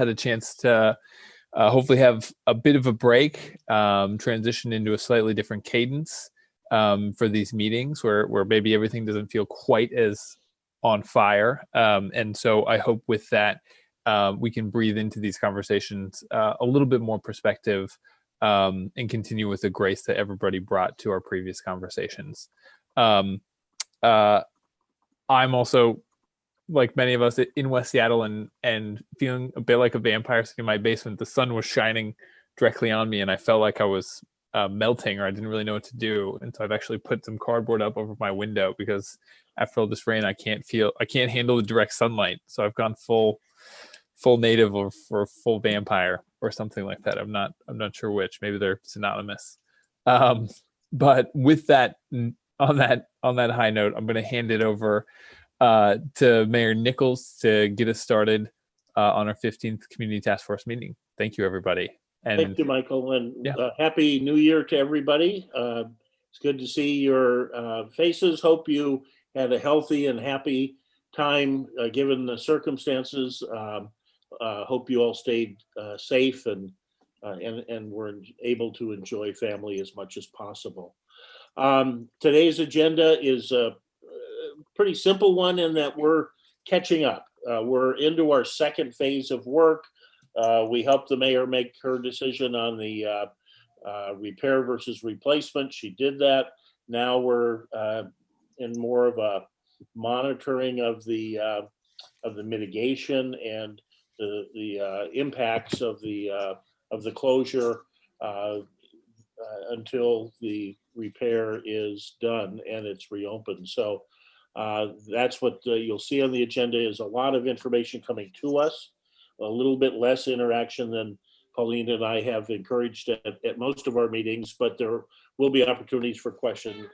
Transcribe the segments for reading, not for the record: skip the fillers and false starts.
had a chance to hopefully have a bit of a break, transition into a slightly different cadence for these meetings where maybe everything doesn't feel quite as on fire. And so I hope with that, we can breathe into these conversations a little bit more perspective and continue with the grace that everybody brought to our previous conversations. I'm also, like many of us, in West Seattle and feeling a bit like a vampire sitting in my basement. The sun was shining directly on me and I felt like I was melting, or I didn't really know what to do. And so I've actually put some cardboard up over my window because after all this rain, I can't handle the direct sunlight. So I've gone full native or full vampire or something like that. I'm not sure which. Maybe they're synonymous. But with that, on that high note, I'm going to hand it over to Mayor Nichols to get us started on our 15th Community Task Force meeting. Thank you, everybody. And thank you, Michael, and Happy New Year to everybody. It's good to see your faces. Hope you had a healthy and happy time given the circumstances. Hope you all stayed safe and were able to enjoy family as much as possible. Today's agenda is a pretty simple one in that we're catching up. We're into our second phase of work. We helped the mayor make her decision on the repair versus replacement. She did that. Now we're in more of a monitoring of the mitigation and the impacts of the closure until the repair is done and it's reopened. So that's what you'll see on the agenda, is a lot of information coming to us, a little bit less interaction than Pauline and I have encouraged at most of our meetings, but there will be opportunities for questions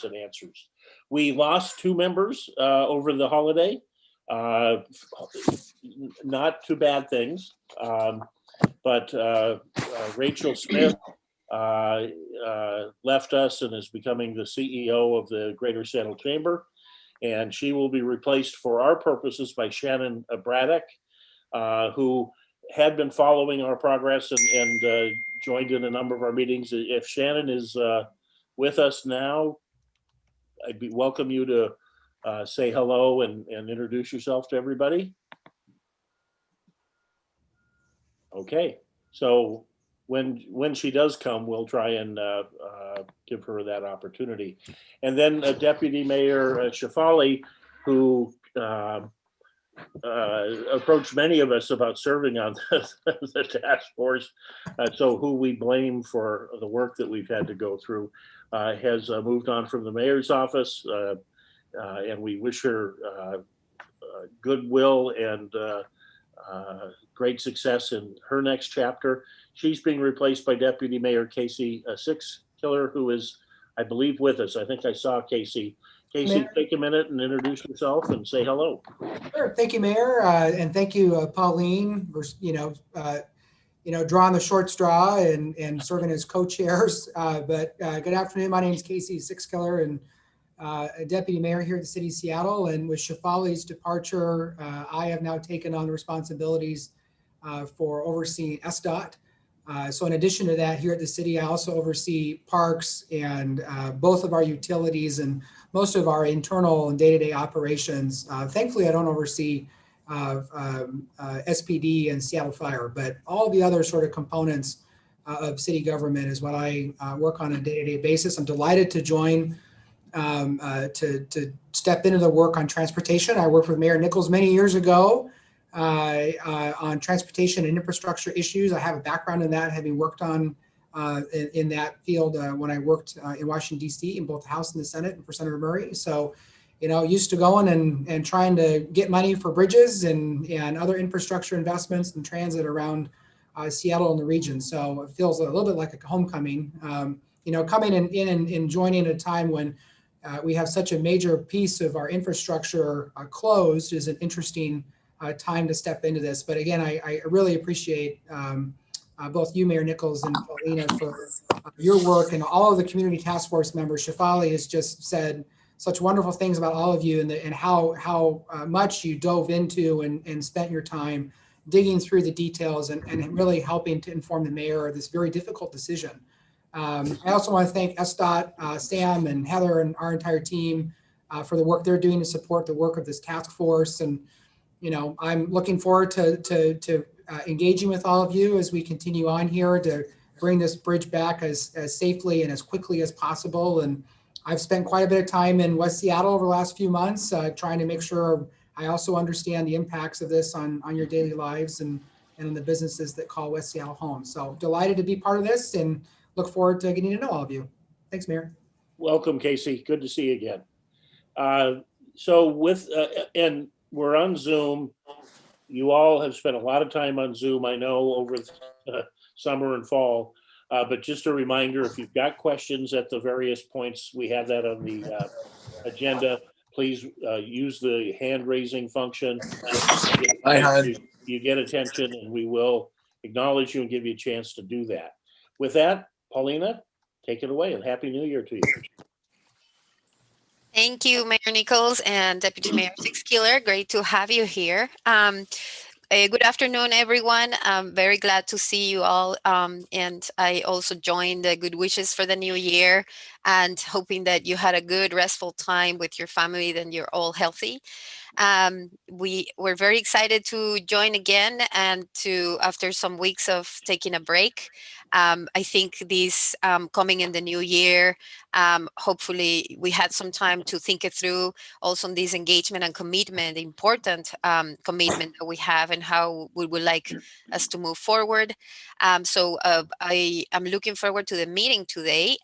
and answers. We lost 2 members over the holiday. Not too bad things, but Rachel Smith left us and is becoming the CEO of the Greater Seattle Chamber, and she will be replaced for our purposes by Shannon Braddock, who had been following our progress and joined in a number of our meetings. If Shannon is with us now, I'd welcome you to say hello and introduce yourself to everybody. Okay, so when she does come, we'll try and give her that opportunity. And then Deputy Mayor Shafali, who approached many of us about serving on the task force, so who we blame for the work that we've had to go through, has moved on from the mayor's office, and we wish her goodwill and great success in her next chapter. She's being replaced by Deputy Mayor Casey Sixkiller, who is, I believe, with us. I think I saw Casey. Casey, Mayor, take a minute and introduce yourself and say hello. Sure. Thank you, Mayor, and thank you, Pauline, for drawing the short straw and serving as co-chairs. But good afternoon. My name is Casey Sixkiller, and a deputy mayor here at the city of Seattle. And with Shafali's departure, I have now taken on the responsibilities for overseeing SDOT. So in addition to that, here at the city, I also oversee parks and both of our utilities and most of our internal and day-to-day operations. Thankfully, I don't oversee SPD and Seattle Fire, but all the other sort of components of city government is what I work on a day-to-day basis. I'm delighted to join, to step into the work on transportation. I worked with Mayor Nichols many years ago on transportation and infrastructure issues. I have a background in that, having worked on in that field when I worked in Washington, D.C. in both the House and the Senate and for Senator Murray. So, used to going and trying to get money for bridges and other infrastructure investments and transit around Seattle and the region. So it feels a little bit like a homecoming. Coming in and joining at a time when we have such a major piece of our infrastructure closed is an interesting time to step into this. But again, I really appreciate both you, Mayor Nichols, and Paulina for your work, and all of the community task force members. Shafali has just said such wonderful things about all of you and how much you dove into and spent your time digging through the details and really helping to inform the mayor of this very difficult decision. I also want to thank SDOT, Sam and Heather and our entire team for the work they're doing to support the work of this task force. And, you know, I'm looking forward to engaging with all of you as we continue on here to bring this bridge back as safely and as quickly as possible. And I've spent quite a bit of time in West Seattle over the last few months trying to make sure I also understand the impacts of this on your daily lives and on the businesses that call West Seattle home. So delighted to be part of this and look forward to getting to know all of you. Thanks, Mayor. Welcome, Casey. Good to see you again. So with, and we're on Zoom. You all have spent a lot of time on Zoom, I know, over the summer and fall. But just a reminder, if you've got questions at the various points, we have that on the agenda. Please use the hand raising function. You get attention and we will acknowledge you and give you a chance to do that. With that, Paulina, take it away and Happy New Year to you. Thank you, Mayor Nichols and Deputy Mayor Sixkiller. Great to have you here. Good afternoon, everyone. I'm very glad to see you all. And I also joined the good wishes for the new year and hoping that you had a good, restful time with your family, then you're all healthy. We're very excited to join again and to, after some weeks of taking a break, I think this coming in the new year, hopefully we had some time to think it through also on this engagement and commitment, important commitment that we have and how we would like us to move forward. So I am looking forward to the meeting today.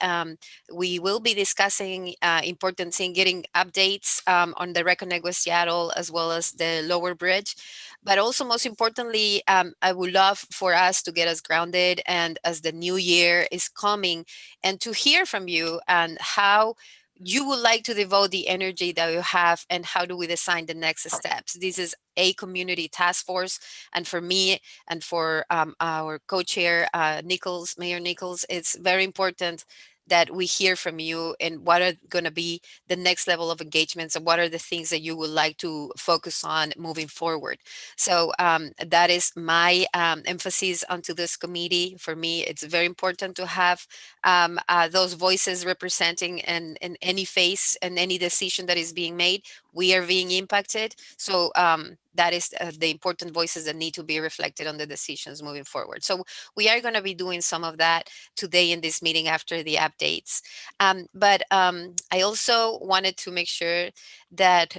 We will be discussing important things, getting updates on the Reconnect West Seattle as well as the lower bridge. But also most importantly, I would love for us to get us grounded and as the new year is coming and to hear from you and how you would like to devote the energy that you have and how do we design the next steps. This is a community task force. And for me and for our co-chair, Mayor Nichols, it's very important that we hear from you and what are going to be the next level of engagements and what are the things that you would like to focus on moving forward. So that is my emphasis onto this committee. For me, it's very important to have those voices representing in any phase and any decision that is being made. We are being impacted. So that is the important voices that need to be reflected on the decisions moving forward. So we are going to be doing some of that today in this meeting after the updates. But I also wanted to make sure that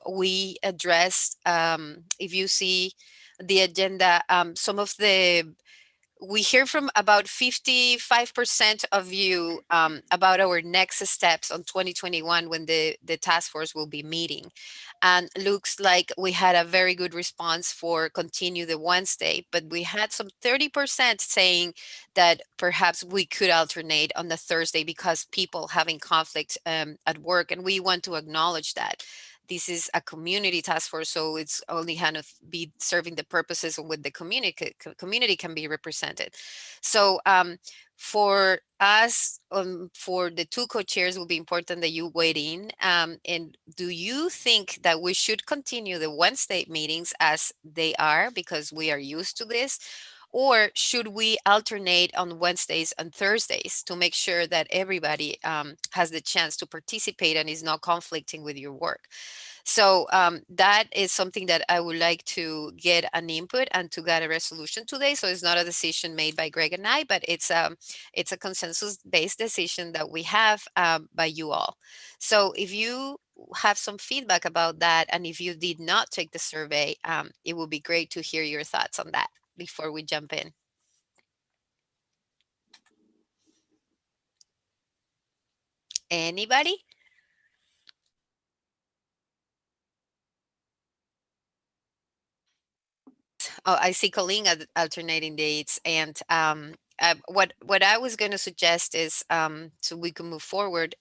we address, if you see the agenda, some of we hear from about 55% of you about our next steps on 2021 when the task force will be meeting. And looks like we had a very good response for continue the Wednesday, but we had some 30% saying that perhaps we could alternate on the Thursday because people having conflict at work. And we want to acknowledge that. This is a community task force, so it's only kind of be serving the purposes with the community can be represented. So for us, for the two co-chairs, it will be important that you weigh in. And do you think that we should continue the Wednesday meetings as they are because we are used to this? Or should we alternate on Wednesdays and Thursdays to make sure that everybody has the chance to participate and is not conflicting with your work? So that is something that I would like to get an input and to get a resolution today. So it's not a decision made by Greg and I, but it's a consensus-based decision that we have by you all. So if you have some feedback about that, and if you did not take the survey, it would be great to hear your thoughts on that before we jump in. Anybody? Oh, I see Colleen alternating dates. And what I was going to suggest is so we can move forward,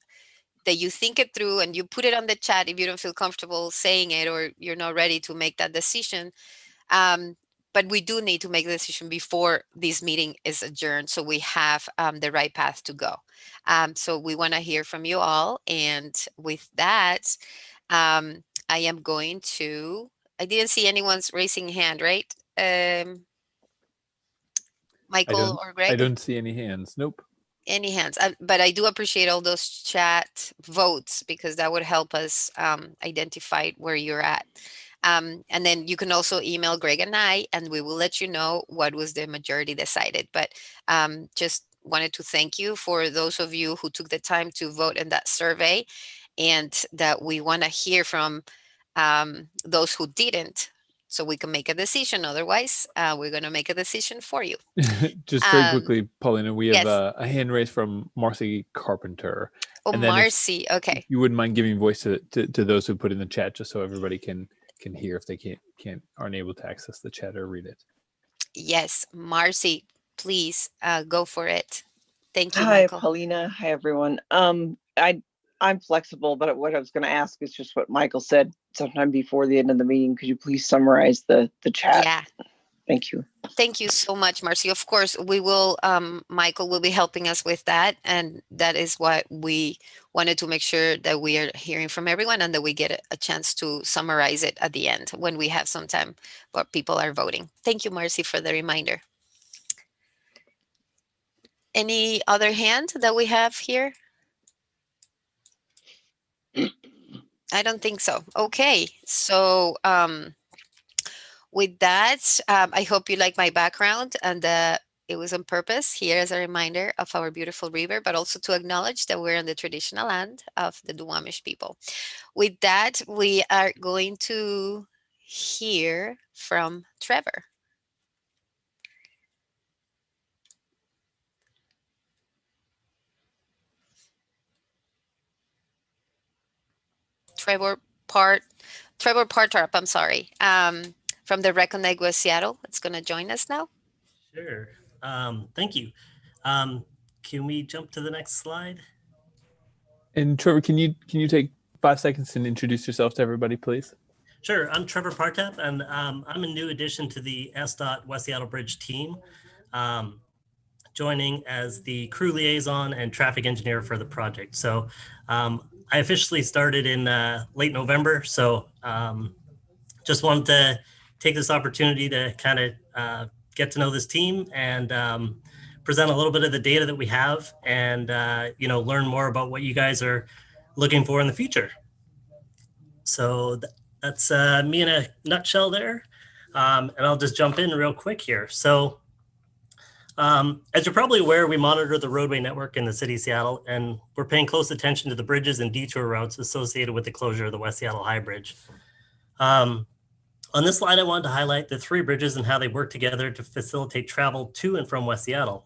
that you think it through and you put it on the chat if you don't feel comfortable saying it or you're not ready to make that decision. But we do need to make the decision before this meeting is adjourned so we have the right path to go. So we want to hear from you all. And with that, I am going to, I didn't see anyone's raising hand, right? Michael or I Greg? don't see any hands. Nope. Any hands? But I do appreciate all those chat votes because that would help us identify where you're at. And then you can also email Greg and I, and we will let you know what was the majority decided. But just wanted to thank you for those of you who took the time to vote in that survey, and that we want to hear from those who didn't, so we can make a decision. Otherwise, we're going to make a decision for you. Just very quickly, Paulina, we have Yes. a hand raised from Marcy Carpenter. Oh, And then Marcy. Okay. if you wouldn't mind giving voice to those who put in the chat, just so everybody can hear if they aren't able to access the chat or read it. Yes, Marcy, please go for it. Thank you, Hi, Michael. Paulina. Hi, everyone. I'm flexible, but what I was going to ask is just what Michael said sometime before the end of the meeting. Could you please summarize the chat? Yeah. Thank you. Thank you so much, Marcy. Of course, we will, Michael will be helping us with that. And that is what we wanted to make sure that we are hearing from everyone and that we get a chance to summarize it at the end when we have some time where people are voting. Thank you, Marcy, for the reminder. Any other hand that we have here? I don't think so. Okay, so with that, I hope you like my background, and it was on purpose here as a reminder of our beautiful river, but also to acknowledge that we're on the traditional land of the Duwamish people. With that, we are going to hear from Trevor. Trevor Partarp, I'm sorry, from the Recognegua, Seattle. It's going to join us now. Sure. Thank you. Can we jump to the next slide? And Trevor, can you take 5 seconds and introduce yourself to everybody, please? Sure. I'm Trevor Partap, and I'm a new addition to the SDOT West Seattle Bridge team, joining as the crew liaison and traffic engineer for the project. So I officially started in late November. So just wanted to take this opportunity to kind of get to know this team and present a little bit of the data that we have and, learn more about what you guys are looking for in the future. So that's me in a nutshell there. And I'll just jump in real quick here. So as you're probably aware, we monitor the roadway network in the city of Seattle, and we're paying close attention to the bridges and detour routes associated with the closure of the West Seattle High Bridge. On this slide, I wanted to highlight the 3 bridges and how they work together to facilitate travel to and from West Seattle.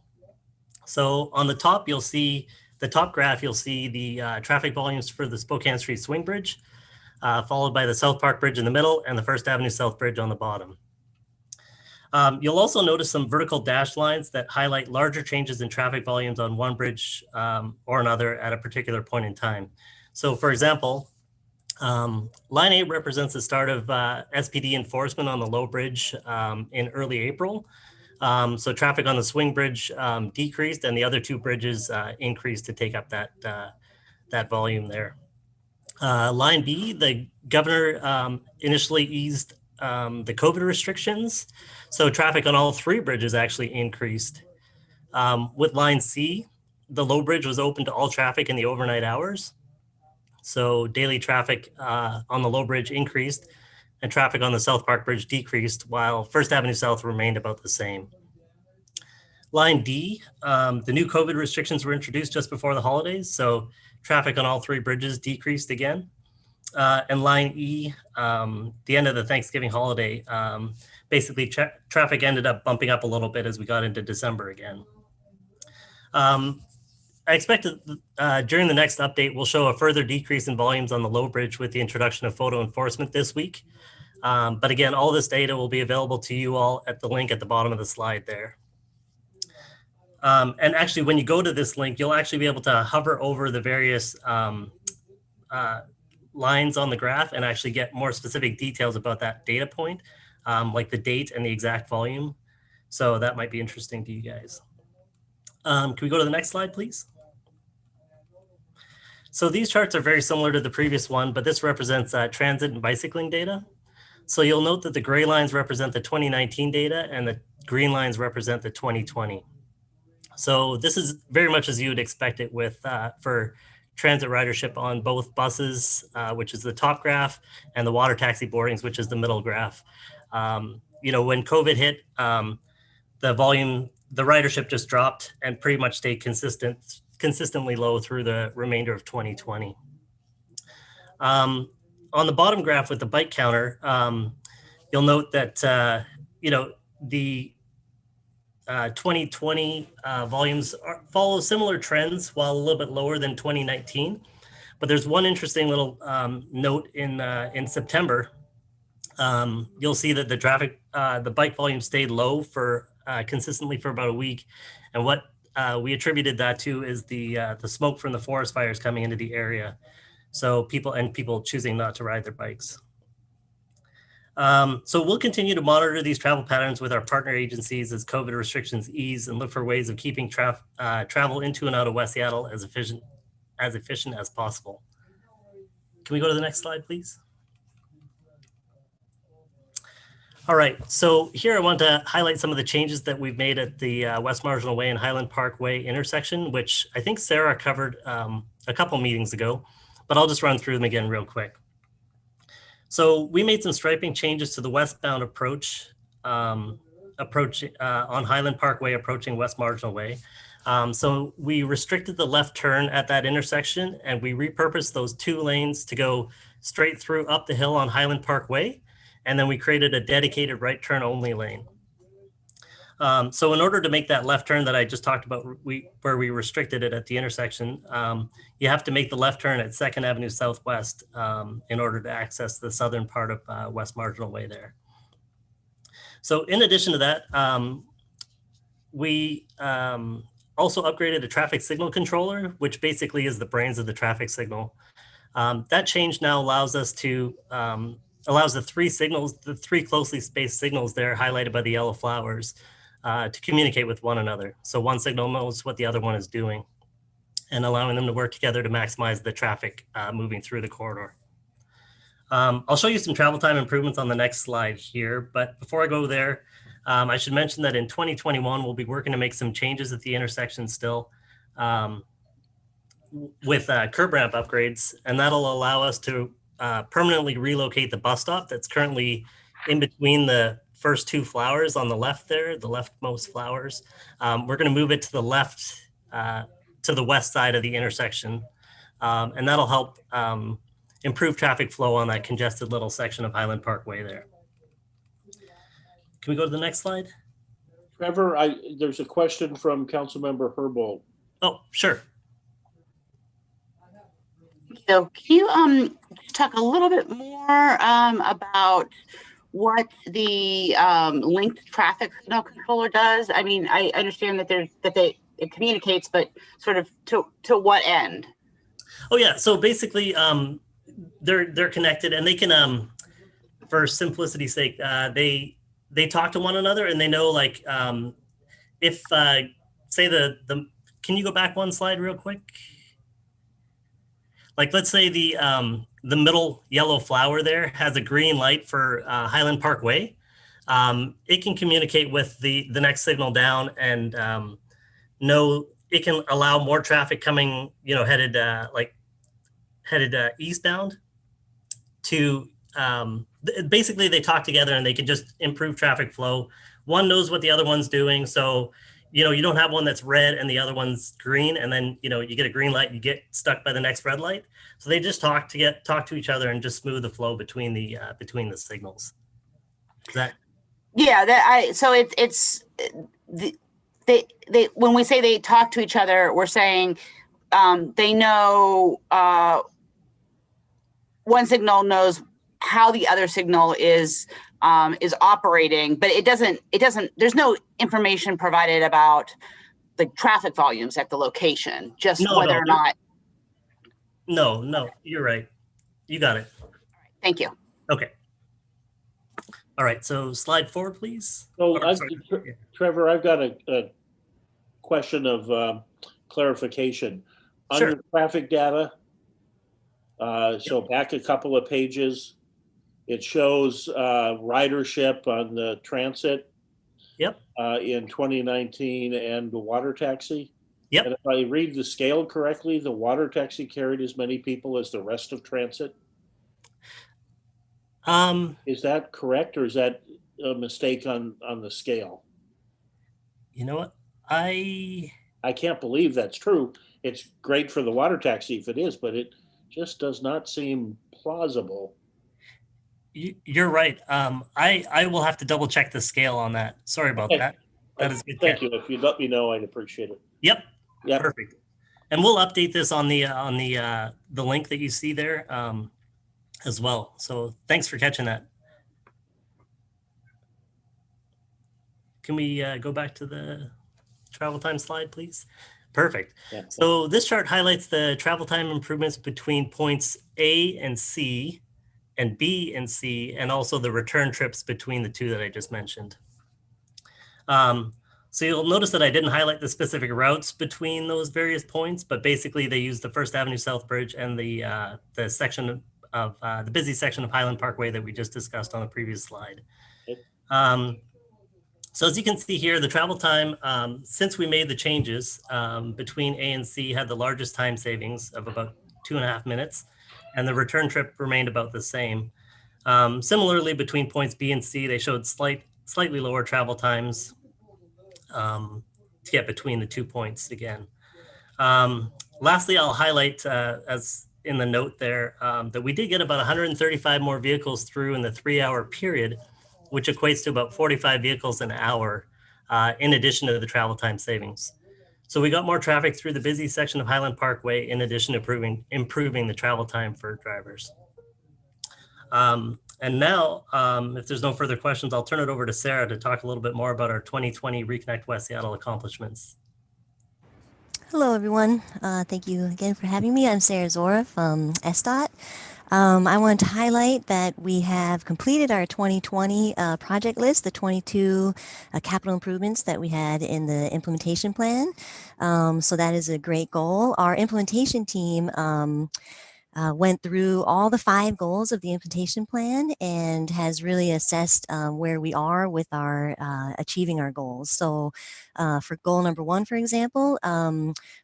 So on the top, you'll see the top graph, you'll see the traffic volumes for the Spokane Street Swing Bridge, followed by the South Park Bridge in the middle and the First Avenue South Bridge on the bottom. You'll also notice some vertical dashed lines that highlight larger changes in traffic volumes on one bridge or another at a particular point in time. So for example, line 8 represents the start of SPD enforcement on the low bridge in early April. So traffic on the Swing Bridge decreased, and the other 2 bridges increased to take up that volume there. Line B, the governor initially eased the COVID restrictions. So traffic on all 3 bridges actually increased. With line C, the low bridge was open to all traffic in the overnight hours. So daily traffic on the low bridge increased and traffic on the South Park Bridge decreased while First Avenue South remained about the same. Line D, the new COVID restrictions were introduced just before the holidays. So traffic on all 3 bridges decreased again. And line E, the end of the Thanksgiving holiday, basically traffic ended up bumping up a little bit as we got into December again. I expect during the next update, we'll show a further decrease in volumes on the low bridge with the introduction of photo enforcement this week. But again, all this data will be available to you all at the link at the bottom of the slide there. And actually, when you go to this link, you'll actually be able to hover over the various lines on the graph and actually get more specific details about that data point, like the date and the exact volume. So that might be interesting to you guys. Can we go to the next slide, please? So these charts are very similar to the previous one, but this represents transit and bicycling data. So you'll note that the gray lines represent the 2019 data and the green lines represent the 2020. So this is very much as you would expect it with for transit ridership on both buses, which is the top graph, and the water taxi boardings, which is the middle graph. When COVID hit, the ridership just dropped and pretty much stayed consistently low through the remainder of 2020. On the bottom graph with the bike counter, you'll note that the 2020 volumes follow similar trends, while a little bit lower than 2019. But there's one interesting little note in September. You'll see that the bike volume stayed low for consistently for about a week, and what we attributed that to is the smoke from the forest fires coming into the area. So people choosing not to ride their bikes. So we'll continue to monitor these travel patterns with our partner agencies as COVID restrictions ease and look for ways of keeping travel into and out of West Seattle as efficient as possible. Can we go to the next slide, please? All right, so here I want to highlight some of the changes that we've made at the West Marginal Way and Highland Park Way intersection, which I think Sarah covered a couple meetings ago, but I'll just run through them again real quick. So we made some striping changes to the westbound approach on Highland Park Way approaching West Marginal Way. So we restricted the left turn at that intersection, and we repurposed those 2 lanes to go straight through up the hill on Highland Park Way. And then we created a dedicated right turn only lane. So in order to make that left turn that I just talked about, where we restricted it at the intersection, you have to make the left turn at 2nd Avenue Southwest in order to access the southern part of West Marginal Way there. So in addition to that, we also upgraded a traffic signal controller, which basically is the brains of the traffic signal. That change now allows us to allows the 3 closely spaced signals there highlighted by the yellow flowers to communicate with one another. So one signal knows what the other one is doing and allowing them to work together to maximize the traffic moving through the corridor. I'll show you some travel time improvements on the next slide here, but before I go there, I should mention that in 2021, we'll be working to make some changes at the intersection still with curb ramp upgrades, and that'll allow us to permanently relocate the bus stop that's currently in between the first 2 flowers on the left there, the leftmost flowers. We're going to move it to the left, to the west side of the intersection, and that'll help improve traffic flow on that congested little section of Highland Park Way there. Can we go to the next slide? Trevor, there's a question from Councilmember Herbold. Oh, sure. So can you talk a little bit more about what the linked traffic signal controller does? I mean, I understand that it communicates, but sort of to what end? Oh yeah, so basically they're connected, and they can for simplicity's sake they talk to one another, and they know, like, if say the can you go back one slide real quick? Like, let's say the middle yellow flower there has a green light for Highland Park Way. It can communicate with the next signal down and know it can allow more traffic coming, headed eastbound to basically they talk together and they can just improve traffic flow. One knows what the other one's doing. So, you don't have one that's red and the other one's green, and then, you get a green light, you get stuck by the next red light. So they just talk to each other and just smooth the flow between the signals. Is that? Yeah, so it's they when we say they talk to each other, we're saying they know one signal knows how the other signal is operating, but it doesn't there's no information provided about the traffic volumes at the location, just whether or not. No, you're right. You got it. Thank you. Okay. All right, so slide 4, please. So Trevor, I've got a question of clarification. Sure. Under traffic data, so back a couple of pages, it shows ridership on the transit. Yep. In 2019 and the water taxi. Yep. And if I read the scale correctly, the water taxi carried as many people as the rest of transit. Is that correct, or is that a mistake on the scale? You know what? I can't believe that's true. It's great for the water taxi if it is, but it just does not seem plausible. You're right. I will have to double check the scale on that. Sorry about that. That is good. Thank you. If you'd let me know, I'd appreciate it. Yep. Yep. Perfect. And we'll update this on the link that you see there as well. So thanks for catching that. Can we go back to the travel time slide, please? Perfect. Yeah. So this chart highlights the travel time improvements between points A and C and B and C, and also the return trips between the two that I just mentioned. So you'll notice that I didn't highlight the specific routes between those various points, but basically they use the First Avenue South Bridge and the section of the busy section of Highland Park Way that we just discussed on the previous slide. So as you can see here, the travel time, since we made the changes between A and C, had the largest time savings of about 2.5 minutes, and the return trip remained about the same. Similarly, between points B and C, they showed slightly lower travel times to get between the 2 points again. Lastly, I'll highlight, as in the note there, that we did get about 135 more vehicles through in the 3-hour period, which equates to about 45 vehicles an hour, in addition to the travel time savings. So we got more traffic through the busy section of Highland Park Way, in addition to improving the travel time for drivers. And now, if there's no further questions, I'll turn it over to Sarah to talk a little bit more about our 2020 Reconnect West Seattle accomplishments. Hello, everyone. Thank you again for having me. I'm Sarah Zora from SDOT. I wanted to highlight that we have completed our 2020 project list, the 22 capital improvements that we had in the implementation plan. So that is a great goal. Our implementation team went through all the 5 goals of the implementation plan and has really assessed where we are with our achieving our goals. So for goal number 1, for example,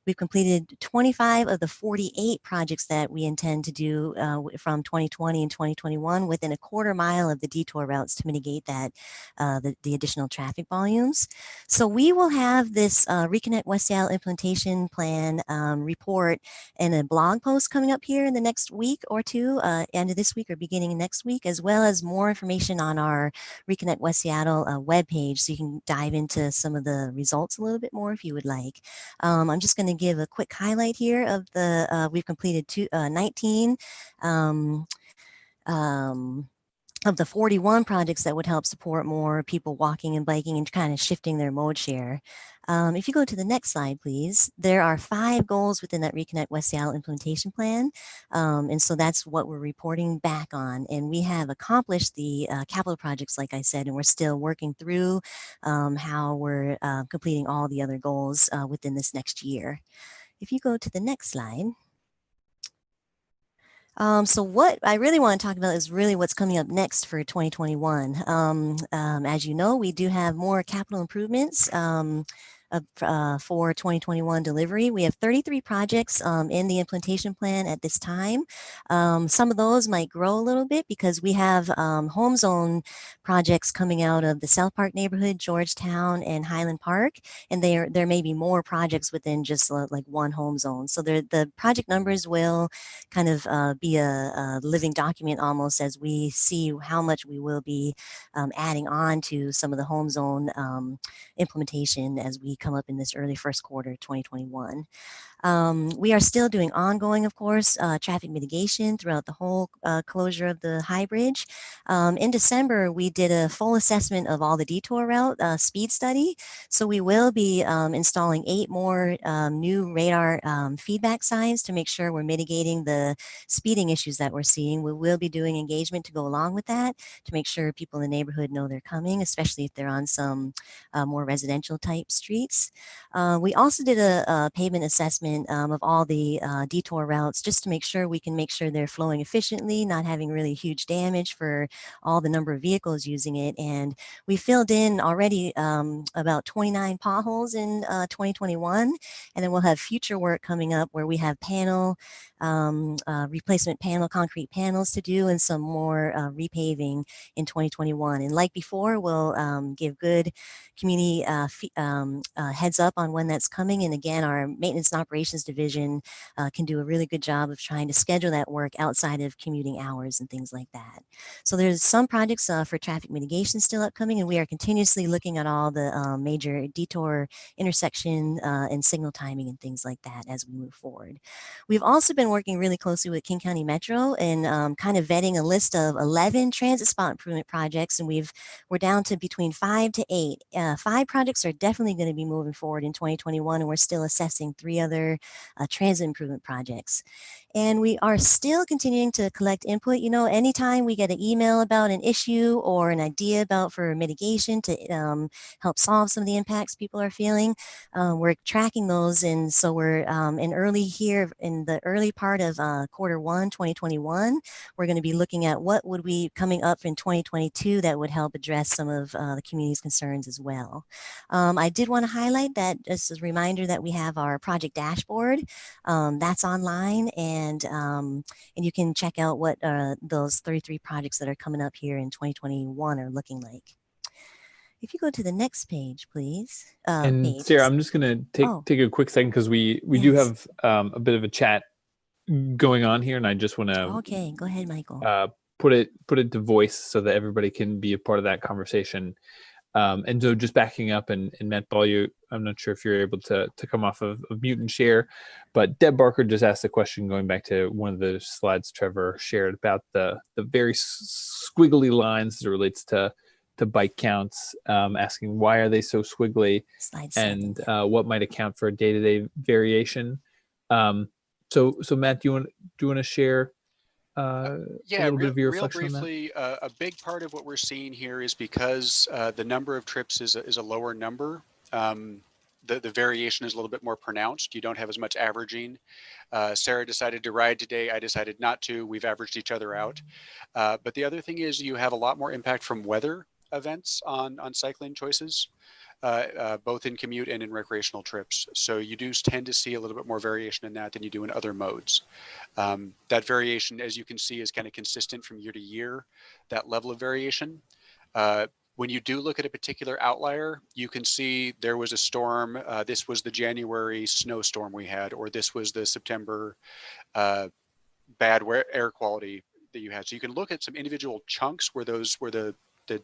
we've completed 25 of the 48 projects that we intend to do from 2020 and 2021 within a 1/4 mile of the detour routes to mitigate that the additional traffic volumes. So we will have this Reconnect West Seattle implementation plan report in a blog post coming up here in the next week or two, end of this week or beginning of next week, as well as more information on our Reconnect West Seattle webpage, so you can dive into some of the results a little bit more if you would like. I'm just going to give a quick highlight here of the, we've completed 19 of the 41 projects that would help support more people walking and biking and kind of shifting their mode share. If you go to the next slide, please, there are 5 goals within that Reconnect West Seattle implementation plan. And so that's what we're reporting back on. And we have accomplished the capital projects, like I said, and we're still working through how we're completing all the other goals within this next year. If you go to the next slide. So what I really want to talk about is really what's coming up next for 2021. As you know, we do have more capital improvements for 2021 delivery. We have 33 projects in the implementation plan at this time. Some of those might grow a little bit because we have home zone projects coming out of the South Park neighborhood, Georgetown, and Highland Park, and there may be more projects within just like one home zone. So the project numbers will kind of be a living document almost as we see how much we will be adding on to some of the home zone implementation as we come up in this early first quarter 2021. We are still doing ongoing, of course, traffic mitigation throughout the whole closure of the High Bridge. In December, we did a full assessment of all the detour route speed study. So we will be installing 8 more new radar feedback signs to make sure we're mitigating the speeding issues that we're seeing. We will be doing engagement to go along with that to make sure people in the neighborhood know they're coming, especially if they're on some more residential type streets. We also did a pavement assessment management of all the detour routes, just to make sure we can make sure they're flowing efficiently, not having really huge damage for all the number of vehicles using it. And we filled in already about 29 potholes in 2021, and then we'll have future work coming up where we have replacement concrete panels to do, and some more repaving in 2021. And like before, we'll give good community heads up on when that's coming. And again, our maintenance and operations division can do a really good job of trying to schedule that work outside of commuting hours and things like that. So there's some projects for traffic mitigation still upcoming, and we are continuously looking at all the major detour intersection and signal timing and things like that as we move forward. We've also been working really closely with King County Metro and kind of vetting a list of 11 transit spot improvement projects, and we're down to between 5 to 8. 5 projects are definitely going to be moving forward in 2021, and we're still assessing 3 other transit improvement projects. And we are still continuing to collect input. You know, anytime we get an email about an issue or an idea for mitigation to help solve some of the impacts people are feeling, we're tracking those. And so we're in the early part of Q1 2021, we're going to be looking at what would be coming up in 2022 that would help address some of the community's concerns as well. I did want to highlight that just as a reminder that we have our project dashboard that's online, and you can check out what those 33 projects that are coming up here in 2021 are looking like. If you go to the next page, please. And Sarah, I'm just going to take a quick second because we do have a bit of a chat going on here, and I just want to okay, go ahead, Michael. Put it to voice so that everybody can be a part of that conversation. And so just backing up, and Matt Ball, I'm not sure if you're able to come off of mute and share, but Deb Barker just asked a question going back to one of the slides Trevor shared about the very squiggly lines as it relates to bike counts, asking why are they so squiggly, and what might account for a day-to-day variation. So Matt, do you want to share a little bit of your reflection real briefly, on that? A big part of what we're seeing here is because the number of trips is a lower number. The variation is a little bit more pronounced. You don't have as much averaging. Sarah decided to ride today. I decided not to. We've averaged each other out. But the other thing is you have a lot more impact from weather events on cycling choices, both in commute and in recreational trips. So you do tend to see a little bit more variation in that than you do in other modes. That variation, as you can see, is kind of consistent from year to year, that level of variation. When you do look at a particular outlier, you can see there was a storm. This was the January snowstorm we had, or this was the September bad air quality that you had. So you can look at some individual chunks where the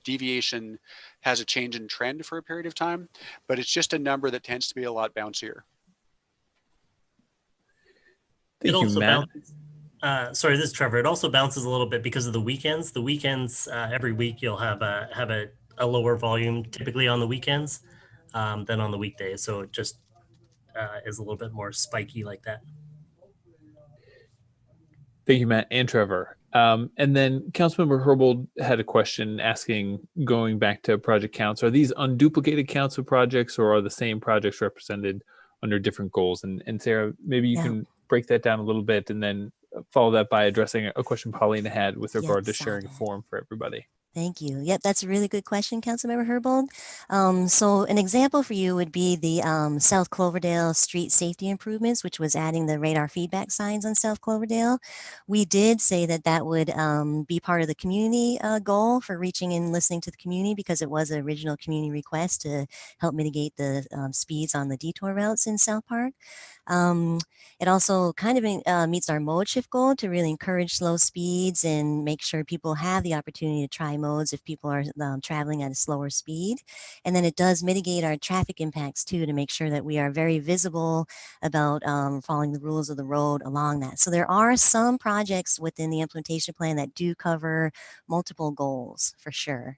deviation has a change in trend for a period of time, but it's just a number that tends to be a lot bouncier. Thank you, Matt. Sorry, this is Trevor. It also bounces a little bit because of the weekends. The weekends, every week you'll have a lower volume typically on the weekends than on the weekdays. So it just is a little bit more spiky like that. Thank you, Matt and Trevor. And then Councilmember Herbold had a question asking, going back to project counts, are these unduplicated counts of projects, or are the same projects represented under different goals? And Sarah, maybe you can break that down a little bit and then follow that by addressing a question Paulina had with regard to sharing a form for everybody. Thank you. Yep, that's a really good question, Councilmember Herbold. So an example for you would be the South Cloverdale street safety improvements, which was adding the radar feedback signs on South Cloverdale. We did say that would be part of the community goal for reaching and listening to the community, because it was an original community request to help mitigate the speeds on the detour routes in South Park. It also kind of meets our mode shift goal to really encourage slow speeds and make sure people have the opportunity to try modes if people are traveling at a slower speed. And then it does mitigate our traffic impacts too, to make sure that we are very visible about following the rules of the road along that. So there are some projects within the implementation plan that do cover multiple goals for sure.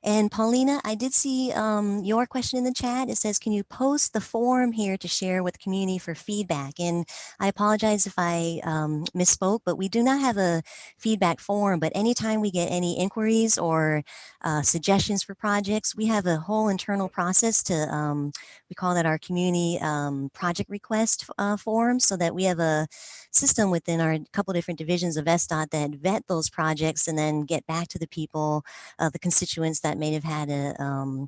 And Paulina, I did see your question in the chat. It says, can you post the form here to share with the community for feedback? And I apologize if I misspoke, but we do not have a feedback form. But anytime we get any inquiries or suggestions for projects, we have a whole internal process to, we call that our community project request form, so that we have a system within our couple different divisions of SDOT that vet those projects and then get back to the people, the constituents that may have had a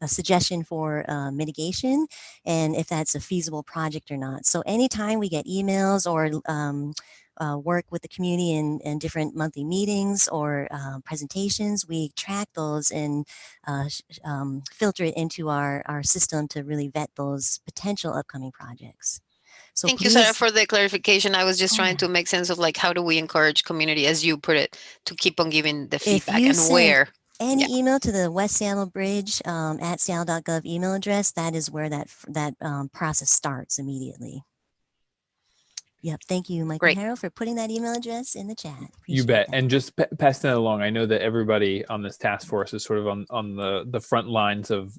suggestion for mitigation, and if that's a feasible project or not. So anytime we get emails or work with the community in different monthly meetings or presentations, we track those and filter it into our system to really vet those potential upcoming projects. So Thank you, Sarah, please, for the clarification. I was just Oh, trying yeah. to make sense of like, how do we encourage community, as you put it, to keep on giving the If feedback you and send where? any Yeah. email to the West Seattle Bridge at seattle.gov email address, that is where that process starts immediately. Yep. Thank you, Michael Great. Harrell, for putting that email address in the chat. You Appreciate bet. that. And just pass that along. I know that everybody on this task force is sort of on the front lines of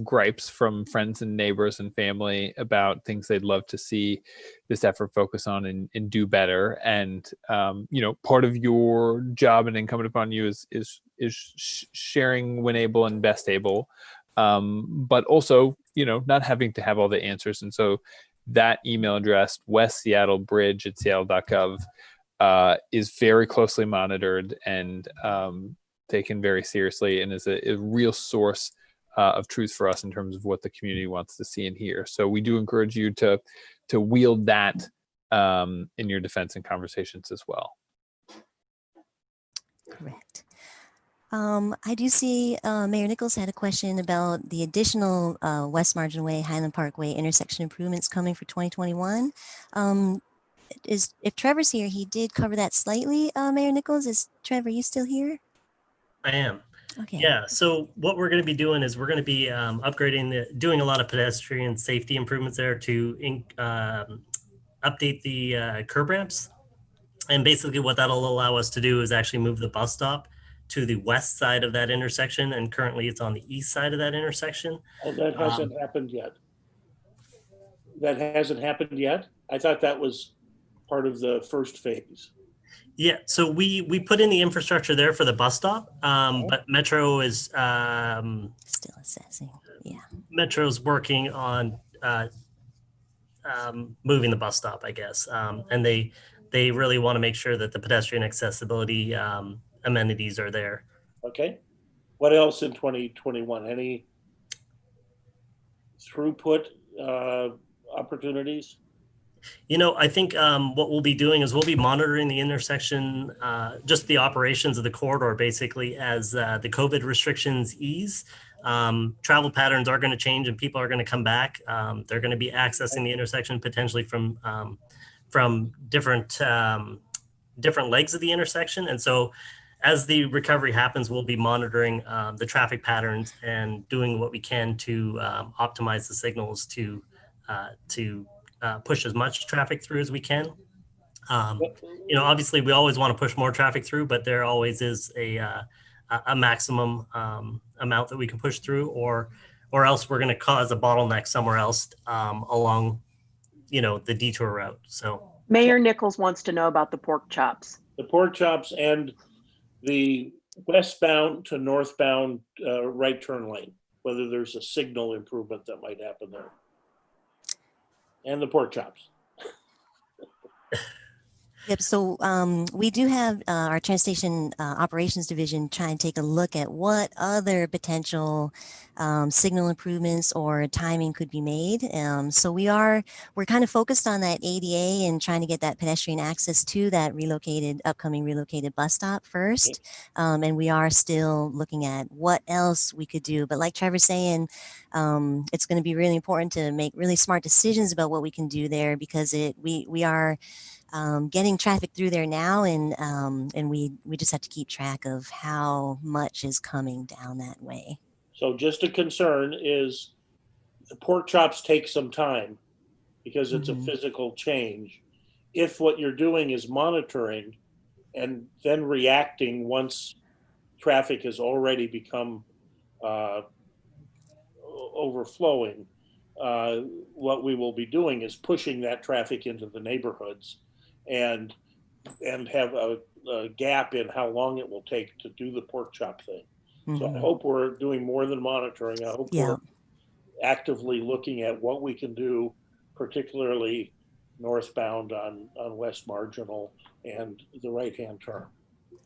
gripes from friends and neighbors and family about things they'd love to see this effort focus on and do better. And you know, part of your job and incumbent upon you is sharing when able and best able, but also, you know, not having to have all the answers. And so that email address, westseattlebridge@seattle.gov, is very closely monitored and taken very seriously, and is a real source of truth for us in terms of what the community wants to see and hear. So we do encourage you to wield that in your defense and conversations as well. Correct. I do see Mayor Nichols had a question about the additional West Marginal Way, Highland Park Way intersection improvements coming for 2021. If Trevor's here, he did cover that slightly. Mayor Nichols, is Trevor, you still here? I am. Okay. Yeah. So what we're going to be doing is we're going to be upgrading, doing a lot of pedestrian safety improvements there to update the curb ramps. And basically what that'll allow us to do is actually move the bus stop to the west side of that intersection. And currently it's on the east side of that intersection. Oh, that hasn't happened yet. That hasn't happened yet? I thought that was part of the first phase. Yeah, so we put in the infrastructure there for the bus stop, but Metro is still assessing. Yeah, Metro's working on moving the bus stop, I guess, and they really want to make sure that the pedestrian accessibility amenities are there. Okay. What else in 2021? Any throughput opportunities? You know, I think what we'll be doing is we'll be monitoring the intersection, just the operations of the corridor, basically, as the COVID restrictions ease. Travel patterns are going to change and people are going to come back. They're going to be accessing the intersection potentially from different legs of the intersection. And so as the recovery happens, we'll be monitoring the traffic patterns and doing what we can to optimize the signals to push as much traffic through as we can. You know, obviously we always want to push more traffic through, but there always is a maximum amount that we can push through, or else we're going to cause a bottleneck somewhere else along, you know, the detour route. So Mayor Nichols wants to know about the pork chops. The pork chops and the westbound to northbound right turn lane, whether there's a signal improvement that might happen there. And the pork chops. Yep. So we do have our transportation operations division try and take a look at what other potential signal improvements or timing could be made. So we're kind of focused on that ADA and trying to get that pedestrian access to that upcoming relocated bus stop first. And we are still looking at what else we could do. But like Trevor's saying, it's going to be really important to make really smart decisions about what we can do there, because we are getting traffic through there now, and we just have to keep track of how much is coming down that way. So just a concern is the pork chops take some time because it's a physical change. If what you're doing is monitoring and then reacting once traffic has already become overflowing, what we will be doing is pushing that traffic into the neighborhoods and have a gap in how long it will take to do the pork chop thing. So I hope we're doing more than monitoring. I hope we're actively looking at what we can do, particularly northbound on West Marginal and the right-hand turn.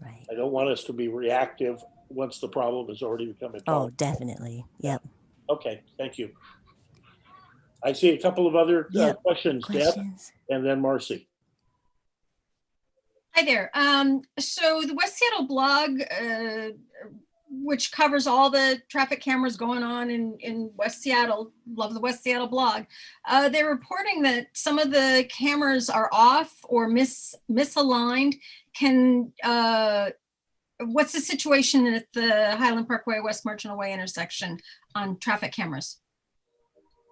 Right. I don't want us to be reactive once the problem has already become intolerable. Oh, definitely. Yep. Okay, thank you. I see a couple of other questions, Deb, and then Marcy. Hi there. So the West Seattle blog, which covers all the traffic cameras going on in West Seattle, love the West Seattle blog, they're reporting that some of the cameras are off or misaligned. What's the situation at the Highland Park Way, West Marginal Way intersection on traffic cameras?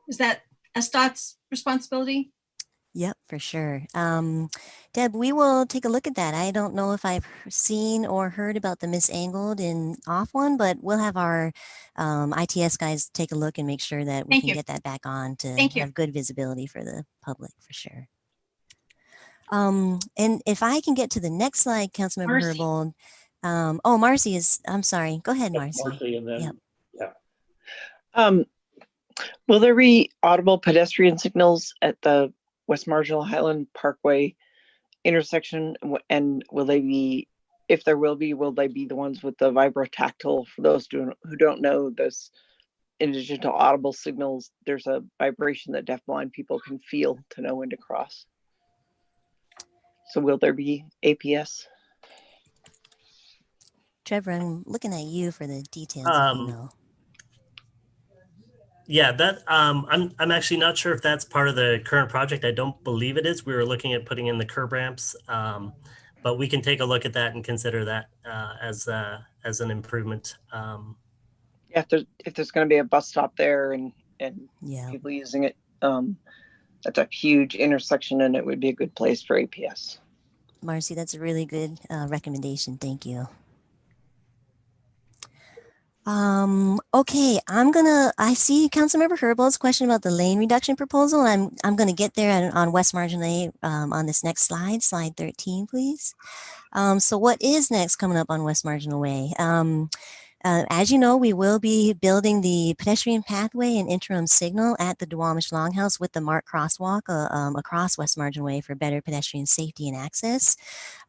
Is that SDOT's responsibility? Yep, for sure. Deb, we will take a look at that. I don't know if I've seen or heard about the misangled and off one, but we'll have our ITS guys take a look and make sure that we can get that back on to have good visibility for the public, for sure. And if I can get to the next slide, Councilmember Herbold. Oh, Marcy is, I'm sorry. Go ahead, Marcy. Marcy, and then, will there be audible pedestrian signals at the West Marginal Highland Parkway intersection? And will they be, if there will they be the ones with the vibrotactile? For those who don't know, those in addition to audible signals, there's a vibration that deafblind people can feel to know when to cross. So will there be APS? Trevor, I'm looking at you for the details, if you know. Yeah, that I'm actually not sure if that's part of the current project. I don't believe it is. We were looking at putting in the curb ramps, but we can take a look at that and consider that as an improvement. Yeah, if there's going to be a bus stop there and people using it, that's a huge intersection, and it would be a good place for APS. Marcy, that's a really good recommendation. Thank you. Okay, I see Councilmember Herbold's question about the lane reduction proposal. I'm going to get there on West Marginal on this next slide, slide 13, please. So what is next coming up on West Marginal Way? As you know, we will be building the pedestrian pathway and interim signal at the Duwamish Longhouse with the marked crosswalk across West Marginal Way for better pedestrian safety and access.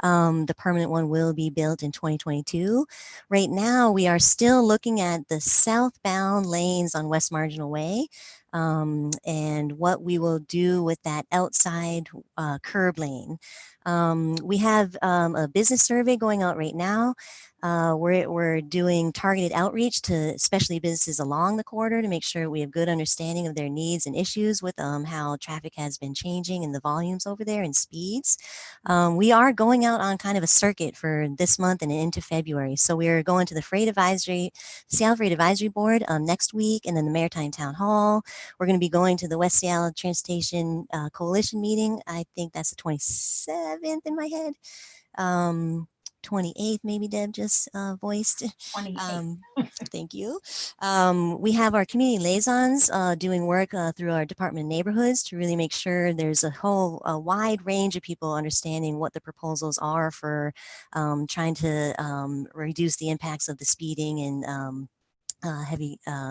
The permanent one will be built in 2022. Right now, we are still looking at the southbound lanes on West Marginal Way and what we will do with that outside curb lane. We have a business survey going out right now. We're doing targeted outreach to especially businesses along the corridor to make sure we have good understanding of their needs and issues with how traffic has been changing and the volumes over there and speeds. We are going out on kind of a circuit for this month and into February. So we're going to the Seattle Freight Advisory Board next week, and then the Maritime Town Hall. We're going to be going to the West Seattle Transportation Coalition meeting. I think that's the 27th in my head. 28th, maybe Deb just voiced. 28th. Thank you. We have our community liaisons doing work through our Department of Neighborhoods to really make sure there's a wide range of people understanding what the proposals are for trying to reduce the impacts of the speeding and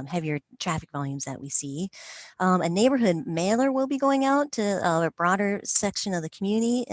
heavier traffic volumes that we see. A neighborhood mailer will be going out to a broader section of the community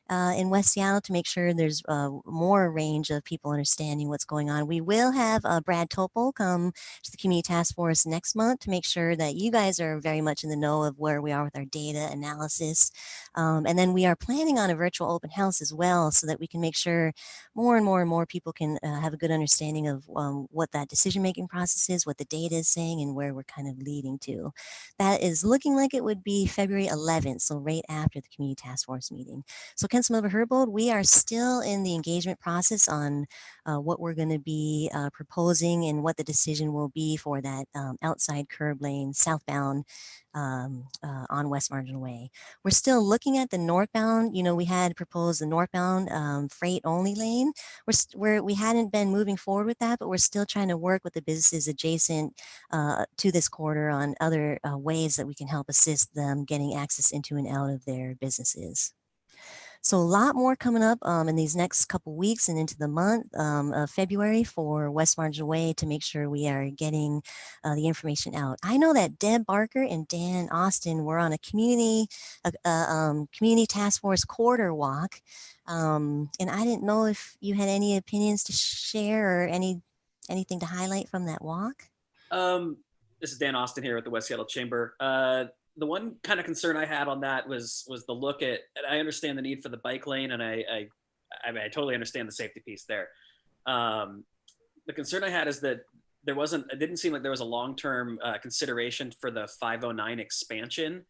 in West Seattle to make sure there's more range of people understanding what's going on. We will have Brad Topol come to the Community Task Force next month to make sure that you guys are very much in the know of where we are with our data analysis. And then we are planning on a virtual open house as well so that we can make sure more and more people can have a good understanding of what that decision-making process is, what the data is saying, and where we're kind of leading to. That is looking like it would be February 11th, so right after the Community Task Force meeting. So Councilmember Herbold, we are still in the engagement process on what we're going to be proposing and what the decision will be for that outside curb lane southbound on West Marginal Way. We're still looking at the northbound. You know, we had proposed the northbound freight only lane. We hadn't been moving forward with that, but we're still trying to work with the businesses adjacent to this corridor on other ways that we can help assist them getting access into and out of their businesses. So a lot more coming up in these next couple weeks and into the month of February for West Marginal Way to make sure we are getting the information out. I know that Deb Barker and Dan Austin were on a community task force corridor walk. And I didn't know if you had any opinions to share or anything to highlight from that walk. This is Dan Austin here at the West Seattle Chamber. The one kind of concern I had on that was the look at, and I understand the need for the bike lane, and I totally understand the safety piece there. The concern I had is that it didn't seem like there was a long-term consideration for the 509 expansion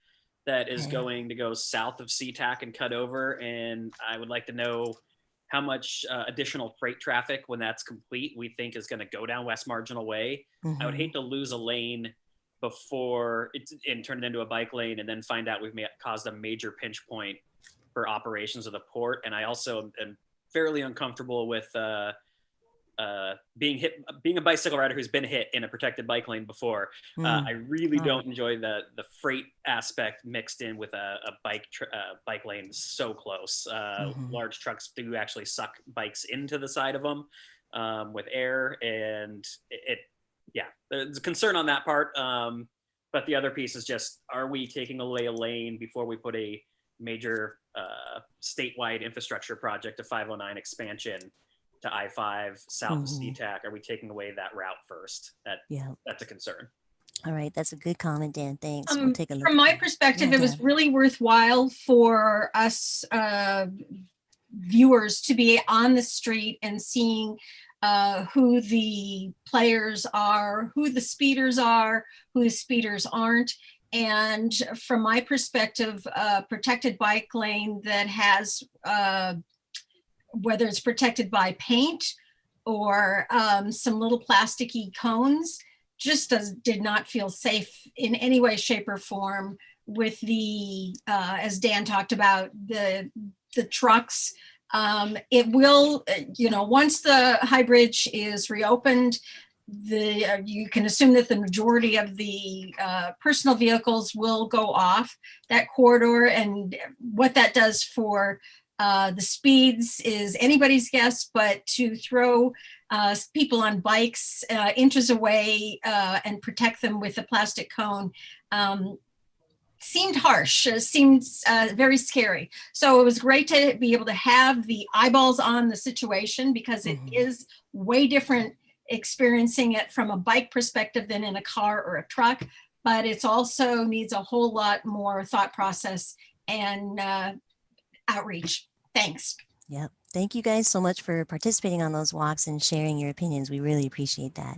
that is going to go south of SeaTac and cut over. And I would like to know how much additional freight traffic, when that's complete, we think is going to go down West Marginal Way. Mm-hmm. I would hate to lose a lane before it's and turn it into a bike lane and then find out we've caused a major pinch point for operations of the port. And I also am fairly uncomfortable with being a bicycle rider who's been hit in a protected bike lane before. I really don't enjoy the freight aspect mixed in with a bike lane so close. Large trucks do actually suck bikes into the side of them with air, and there's a concern on that part. But the other piece is just, are we taking away a lane before we put a major statewide infrastructure project, a 509 expansion to I-5 south of SeaTac? Are we taking away that route first? That's a concern. All right, that's a good comment, Dan. Thanks. We'll take a look. From my perspective, it was really worthwhile for us viewers to be on the street and seeing who the players are, who the speeders are, who the speeders aren't. And from my perspective, protected bike lane that has, whether it's protected by paint or some little plasticky cones, just did not feel safe in any way, shape, or form with the, as Dan talked about, the trucks. It will, once the High Bridge is reopened, you can assume that the majority of the personal vehicles will go off that corridor, and what that does for the speeds is anybody's guess, but to throw people on bikes inches away and protect them with a plastic cone seemed harsh, seemed very scary. So it was great to be able to have the eyeballs on the situation, because it is way different experiencing it from a bike perspective than in a car or a truck, but it's also needs a whole lot more thought process and outreach. Thanks. Yep. Thank you guys so much for participating on those walks and sharing your opinions. We really appreciate that.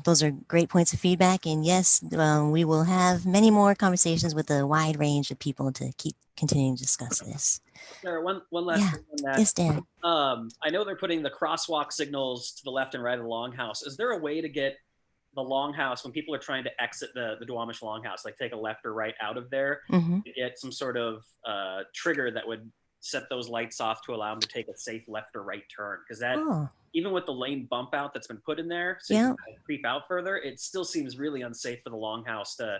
Those are great points of feedback. And yes, we will have many more conversations with a wide range of people to keep continuing to discuss this. Sarah, one last thing on that. Yes, Dan. I know they're putting the crosswalk signals to the left and right of the Longhouse. Is there a way to get the Longhouse, when people are trying to exit the Duwamish Longhouse, like take a left or right out of there, to get some sort of trigger that would set those lights off to allow them to take a safe left or right turn? Because that, even with the lane bump out that's been put in there, so you can kind of creep out further, it still seems really unsafe for the Longhouse to,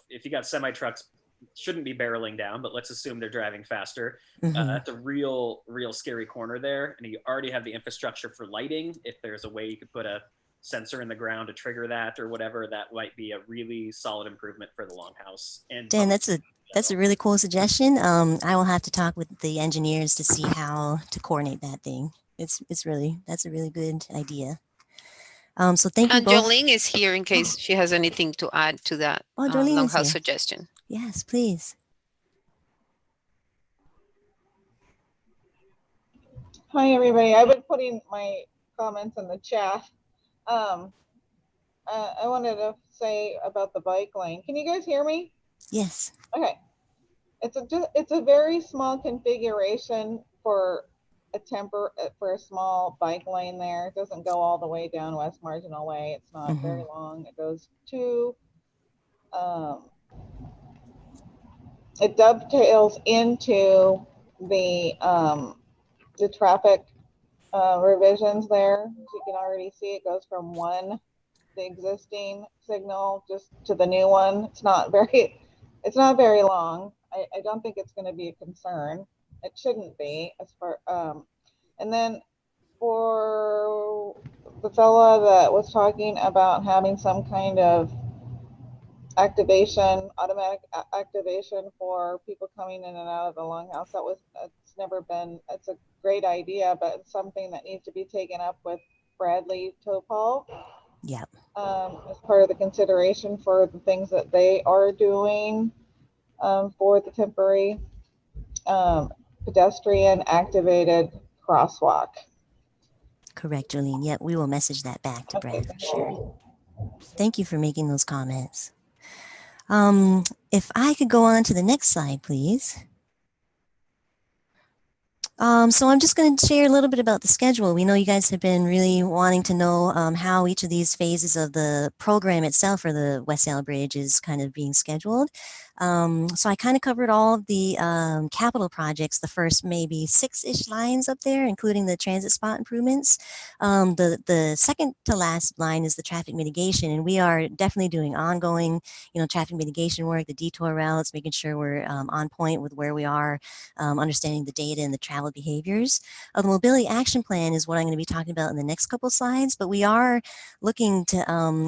if you got semi trucks, shouldn't be barreling down, but let's assume they're driving faster. That's a real scary corner there. And you already have the infrastructure for lighting. If there's a way you could put a sensor in the ground to trigger that or whatever, that might be a really solid improvement for the Longhouse. And Dan, that's a really cool suggestion. I will have to talk with the engineers to see how to coordinate that thing. That's a really good idea. So thank you and both. Jolene is here in case she has anything to add to that Longhouse suggestion. Yes, please. Hi, everybody. I've been putting my comments in the chat. I wanted to say about the bike lane. Can you guys hear me? Yes. Okay. it's a very small configuration for for a small bike lane there. It doesn't go all the way down West Marginal Way. It's not very long. It goes to it dovetails into the traffic revisions there. As you can already see, it goes from the existing signal just to the new one. It's not very long. I don't think it's going to be a concern. It shouldn't be as far. And then for the fella that was talking about having some kind of automatic activation for people coming in and out of the longhouse, it's a great idea, but it's something that needs to be taken up with Bradley Topol. Yep. As part of the consideration for the things that they are doing for the temporary pedestrian activated crosswalk. Correct, Jolene. Yep, we will message that back to Brad for sure. Thank you for making those comments. If I could go on to the next slide, please. So I'm just going to share a little bit about the schedule. We know you guys have been really wanting to know how each of these phases of the program itself for the West Seattle Bridge is kind of being scheduled. So I kind of covered all of the capital projects, the first maybe 6-ish lines up there, including the transit spot improvements. The second to last line is the traffic mitigation, and we are definitely doing ongoing, traffic mitigation work, the detour routes, making sure we're on point with where we are, understanding the data and the travel behaviors. The mobility action plan is what I'm going to be talking about in the next couple slides, but we are looking to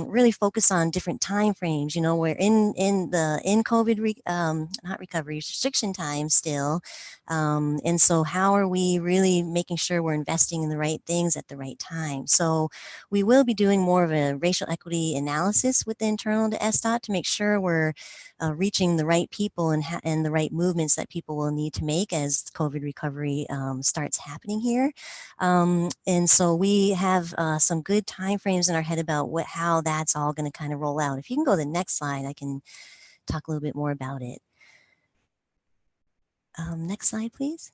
really focus on different time frames. We're in COVID not recovery, restriction time still. And so how are we really making sure we're investing in the right things at the right time? So we will be doing more of a racial equity analysis with the internal to SDOT to make sure we're reaching the right people and the right movements that people will need to make as COVID recovery starts happening here. And so we have some good timeframes in our head about how that's all going to kind of roll out. If you can go to the next slide, I can talk a little bit more about it. Next slide, please.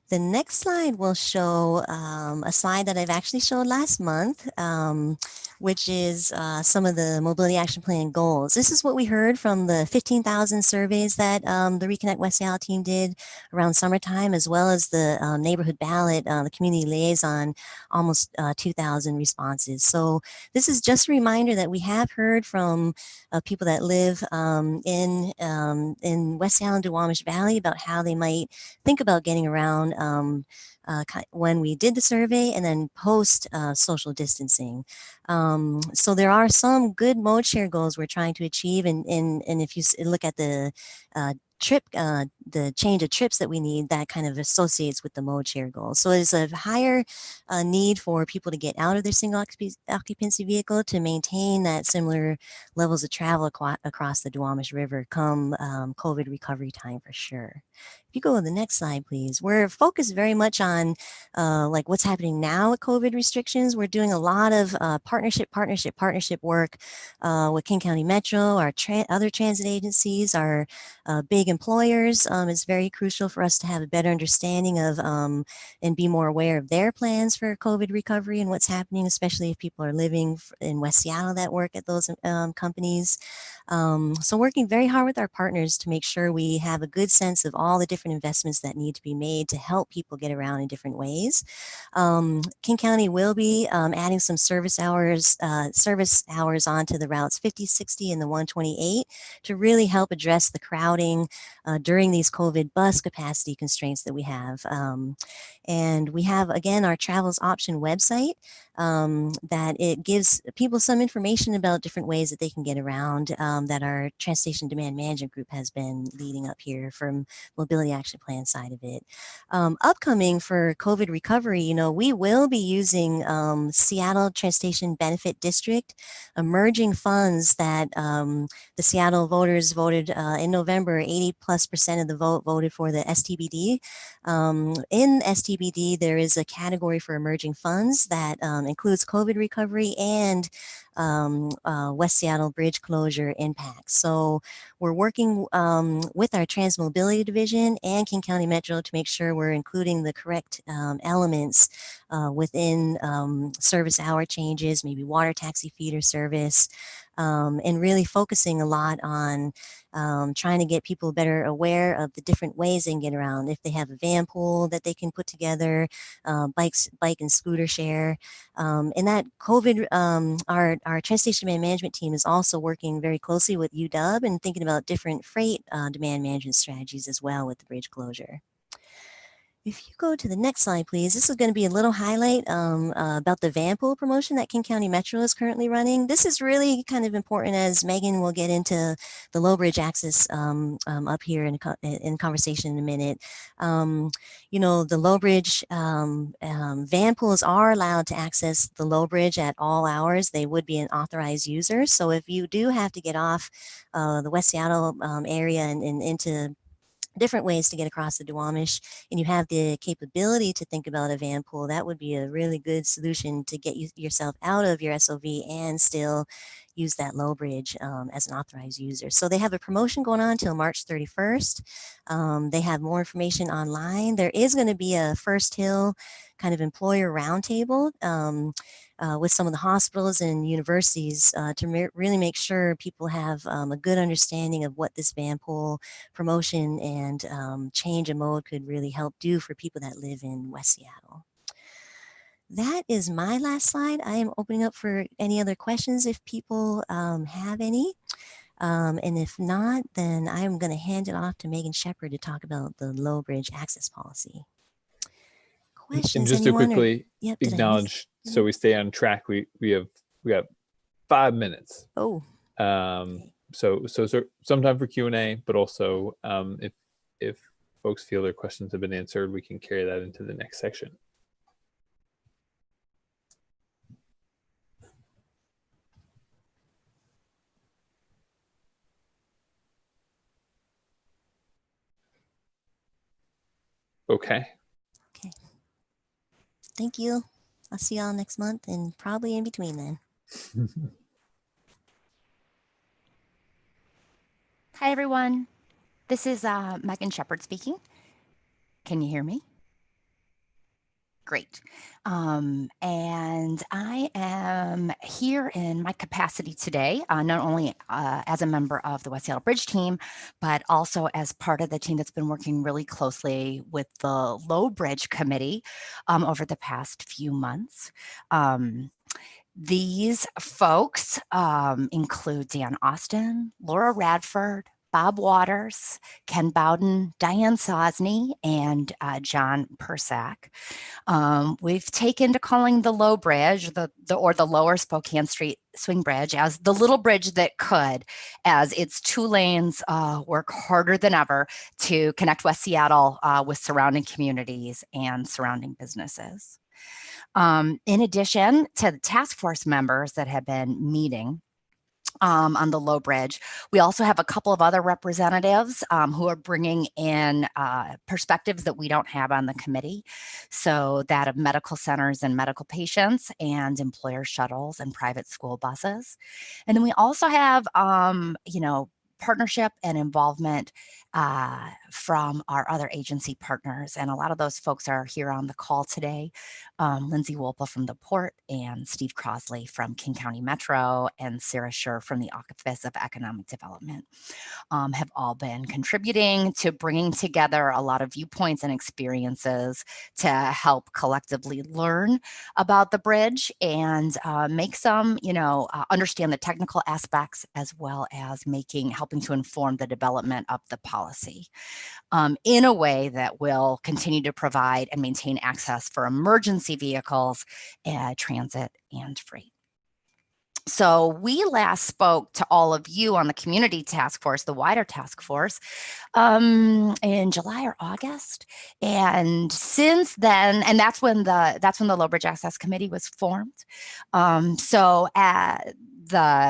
The next slide will show a slide that I've actually showed last month, which is some of the mobility action plan goals. This is what we heard from the 15,000 surveys that the Reconnect West Seattle team did around summertime, as well as the neighborhood ballot, the community liaison, almost 2,000 responses. So this is just a reminder that we have heard from people that live in West Seattle and Duwamish Valley about how they might think about getting around when we did the survey and then post social distancing. So there are some good mode share goals we're trying to achieve. And if you look at the the change of trips that we need, that kind of associates with the mode share goals. So there's a higher need for people to get out of their single occupancy vehicle to maintain that similar levels of travel across the Duwamish River come COVID recovery time for sure. If you go to the next slide, please. We're focused very much on like what's happening now with COVID restrictions. We're doing a lot of partnership work with King County Metro, our other transit agencies, our big employers. It's very crucial for us to have a better understanding of and be more aware of their plans for COVID recovery and what's happening, especially if people are living in West Seattle that work at those companies. So working very hard with our partners to make sure we have a good sense of all the different investments that need to be made to help people get around in different ways. King County will be adding some service hours onto the routes 50, 60, and the 128 to really help address the crowding during these COVID bus capacity constraints that we have. And we have, again, our travels option website that it gives people some information about different ways that they can get around that our Transportation Demand Management Group has been leading up here from Mobility Action Plan side of it. Upcoming for COVID recovery, we will be using Seattle Transportation Benefit District emerging funds that the Seattle voters voted in November 80 98+% of the vote voted for the STBD. In STBD, there is a category for emerging funds that includes COVID recovery and West Seattle bridge closure impacts. So we're working with our Transmobility Division and King County Metro to make sure we're including the correct elements within service hour changes, maybe water taxi feeder service, and really focusing a lot on trying to get people better aware of the different ways they can get around. If they have a van pool that they can put together, bike and scooter share. And that COVID, our transportation demand management team is also working very closely with UW and thinking about different freight demand management strategies as well with the bridge closure. If you go to the next slide, please, this is going to be a little highlight about the van pool promotion that King County Metro is currently running. This is really kind of important as Megan will get into the low bridge access up here in conversation in a minute. You know, the low bridge van pools are allowed to access the low bridge at all hours. They would be an authorized user. So if you do have to get off the West Seattle area and into different ways to get across the Duwamish, and you have the capability to think about a van pool, that would be a really good solution to get yourself out of your SOV and still use that low bridge as an authorized user. So they have a promotion going on until March 31st. They have more information online. There is going to be a First Hill kind of employer roundtable with some of the hospitals and universities to really make sure people have a good understanding of what this van pool promotion and change in mode could really help do for people that live in West Seattle. That is my last slide. I am opening up for any other questions if people have any. And if not, then I'm going to hand it off to Megan Shepard to talk about the low bridge access policy. Questions, and just anyone? to quickly Yep, acknowledge, so we stay on track, we got 5 minutes. Oh. So some time for Q&A, but also if folks feel their questions have been answered, we can carry that into the next section. Okay. Okay. Thank you. I'll see y'all next month and probably in between then. Hi, everyone. This is Megan Shepard speaking. Can you hear me? Great. And I am here in my capacity today, not only as a member of the West Seattle Bridge team, but also as part of the team that's been working really closely with the Low Bridge Committee over the past few months. These folks include Dan Austin, Laura Radford, Bob Waters, Ken Bowden, Diane Sosney, and John Persack. We've taken to calling the Low Bridge, or the Lower Spokane Street Swing Bridge, as the little bridge that could, as its 2 lanes work harder than ever to connect West Seattle with surrounding communities and surrounding businesses. In addition to the task force members that have been meeting on the Low Bridge, we also have a couple of other representatives who are bringing in perspectives that we don't have on the committee. So that of medical centers and medical patients, and employer shuttles and private school buses. And then we also have, partnership and involvement from our other agency partners. And a lot of those folks are here on the call today. Lindsay Wolpa from the Port, and Steve Crosley from King County Metro, and Sarah Scher from the Office of Economic Development have all been contributing to bringing together a lot of viewpoints and experiences to help collectively learn about the bridge and make some, understand the technical aspects, as well as helping to inform the development of the policy in a way that will continue to provide and maintain access for emergency vehicles, transit, and freight. So we last spoke to all of you on the community task force, the wider task force, in July or August. And since then, and that's when the Low Bridge Access Committee was formed.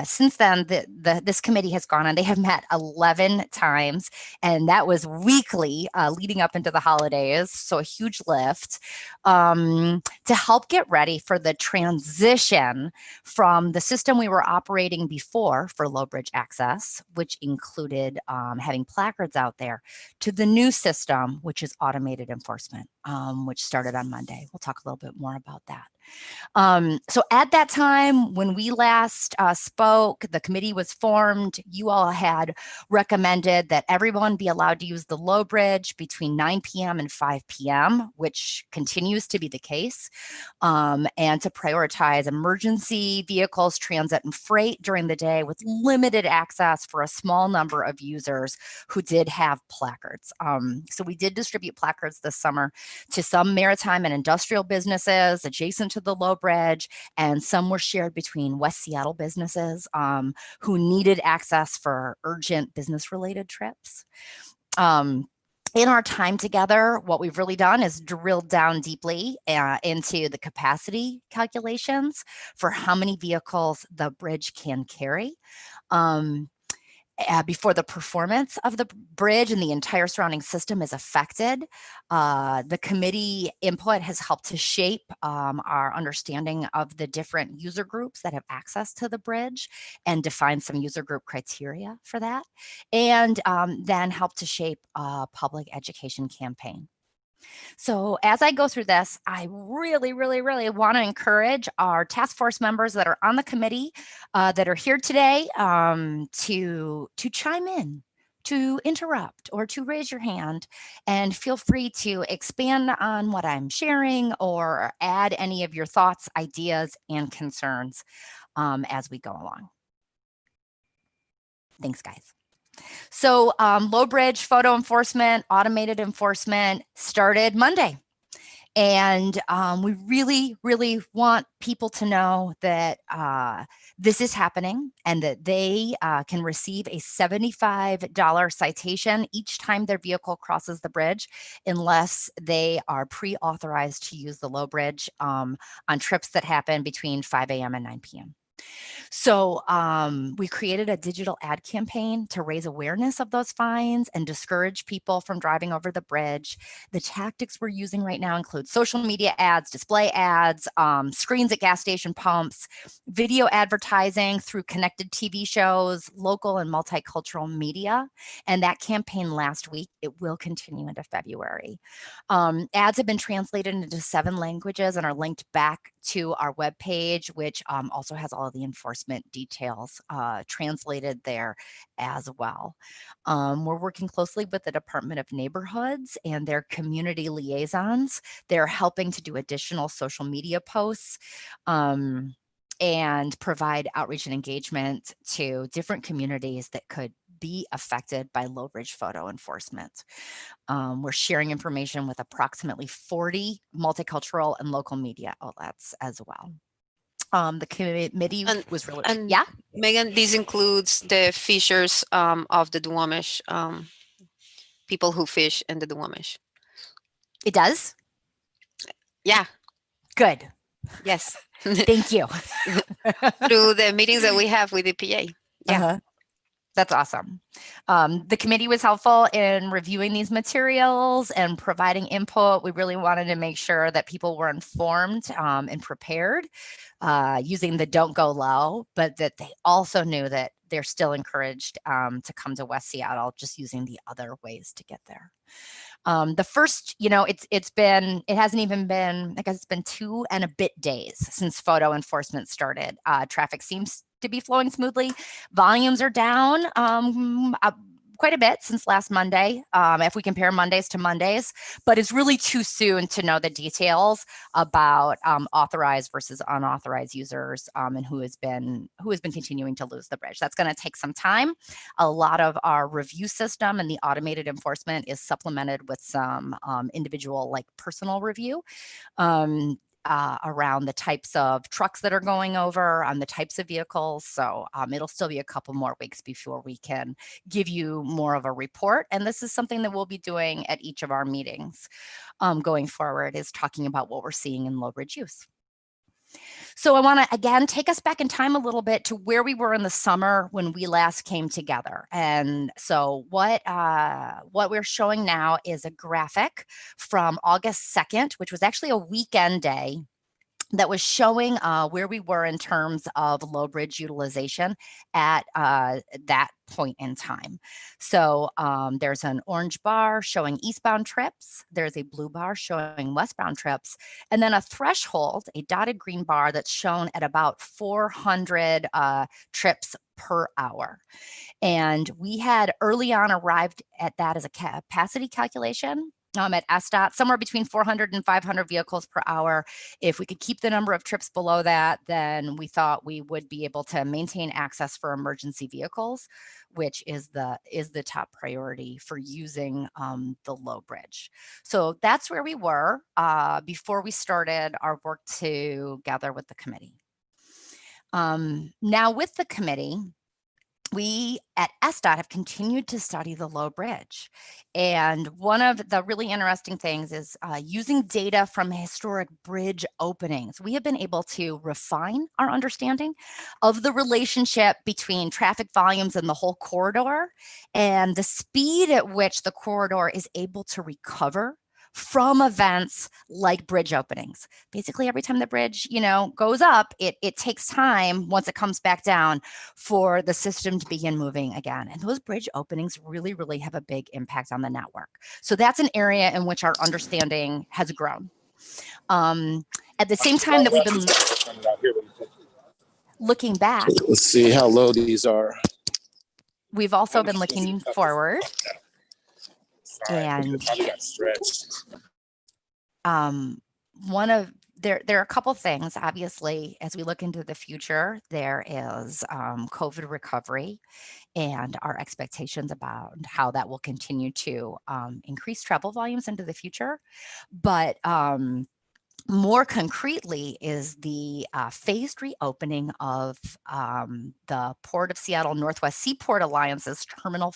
since then, this committee has gone on. They have met 11 times, and that was weekly leading up into the holidays. So a huge lift to help get ready for the transition from the system we were operating before for low bridge access, which included having placards out there, to the new system, which is automated enforcement, which started on Monday. We'll talk a little bit more about that. So at that time, when we last spoke, the committee was formed. You all had recommended that everyone be allowed to use the low bridge between 9 p.m. and 5 p.m., which continues to be the case, and to prioritize emergency vehicles, transit, and freight during the day with limited access for a small number of users who did have placards. So we did distribute placards this summer to some maritime and industrial businesses adjacent to the low bridge, and some were shared between West Seattle businesses who needed access for urgent business-related trips. In our time together, what we've really done is drilled down deeply into the capacity calculations for how many vehicles the bridge can carry. Before the performance of the bridge and the entire surrounding system is affected. The committee input has helped to shape our understanding of the different user groups that have access to the bridge and define some user group criteria for that, and then help to shape a public education campaign. So as I go through this, I really want to encourage our task force members that are on the committee that are here today to chime in, to interrupt, or to raise your hand, and feel free to expand on what I'm sharing or add any of your thoughts, ideas, and concerns as we go along. Thanks, guys. So low bridge photo enforcement, automated enforcement started Monday. And we really want people to know that this is happening and that they can receive a $75 citation each time their vehicle crosses the bridge, unless they are pre-authorized to use the low bridge on trips that happen between 5 a.m. and 9 p.m. So we created a digital ad campaign to raise awareness of those fines and discourage people from driving over the bridge. The tactics we're using right now include social media ads, display ads, screens at gas station pumps, video advertising through connected TV shows, local and multicultural media. And that campaign last week, it will continue into February. Ads have been translated into 7 languages and are linked back to our webpage, which also has all of the enforcement details translated there as well. We're working closely with the Department of Neighborhoods and their community liaisons. They're helping to do additional social media posts and provide outreach and engagement to different communities that could be affected by low bridge photo enforcement. We're sharing information with approximately 40 multicultural and local media outlets as well. The committee was really, yeah? Megan, this includes the fishers of the Duwamish, people who fish in the Duwamish. It does? Yeah. Good. Yes. Thank you. Through the meetings that we have with EPA. Yeah. That's awesome. The committee was helpful in reviewing these materials and providing input. We really wanted to make sure that people were informed and prepared using the don't go low, but that they also knew that they're still encouraged to come to West Seattle, just using the other ways to get there. The first, it hasn't even been, I guess it's been 2 and a bit days since photo enforcement started. Traffic seems to be flowing smoothly. Volumes are down quite a bit since last Monday, if we compare Mondays to Mondays, but it's really too soon to know the details about authorized versus unauthorized users and who has been continuing to lose the bridge. That's going to take some time. A lot of our review system and the automated enforcement is supplemented with some individual, like personal review. Around the types of trucks that are going over, on the types of vehicles. So it'll still be a couple more weeks before we can give you more of a report. And this is something that we'll be doing at each of our meetings going forward, is talking about what we're seeing in low bridge use. So I want to, again, take us back in time a little bit to where we were in the summer when we last came together. And so what we're showing now is a graphic from August 2nd, which was actually a weekend day, that was showing where we were in terms of low bridge utilization at that point in time. So there's an orange bar showing eastbound trips. There's a blue bar showing westbound trips. And then a threshold, a dotted green bar that's shown at about 400 trips per hour. And we had early on arrived at that as a capacity calculation. At SDOT, somewhere between 400 and 500 vehicles per hour. If we could keep the number of trips below that, then we thought we would be able to maintain access for emergency vehicles, which is the top priority for using the low bridge. So that's where we were before we started our work together with the committee. Now with the committee, we at SDOT have continued to study the low bridge. And one of the really interesting things is using data from historic bridge openings. We have been able to refine our understanding of the relationship between traffic volumes in the whole corridor and the speed at which the corridor is able to recover from events like bridge openings. Basically, every time the bridge, goes up, it takes time once it comes back down for the system to begin moving again. And those bridge openings really, really have a big impact on the network. So that's an area in which our understanding has grown. At the same time that we've been looking back, let's see how low these are. We've also been looking forward. And there are a couple things, obviously, as we look into the future. There is COVID recovery and our expectations about how that will continue to increase travel volumes into the future. But more concretely is the phased reopening of the Port of Seattle Northwest Seaport Alliance's Terminal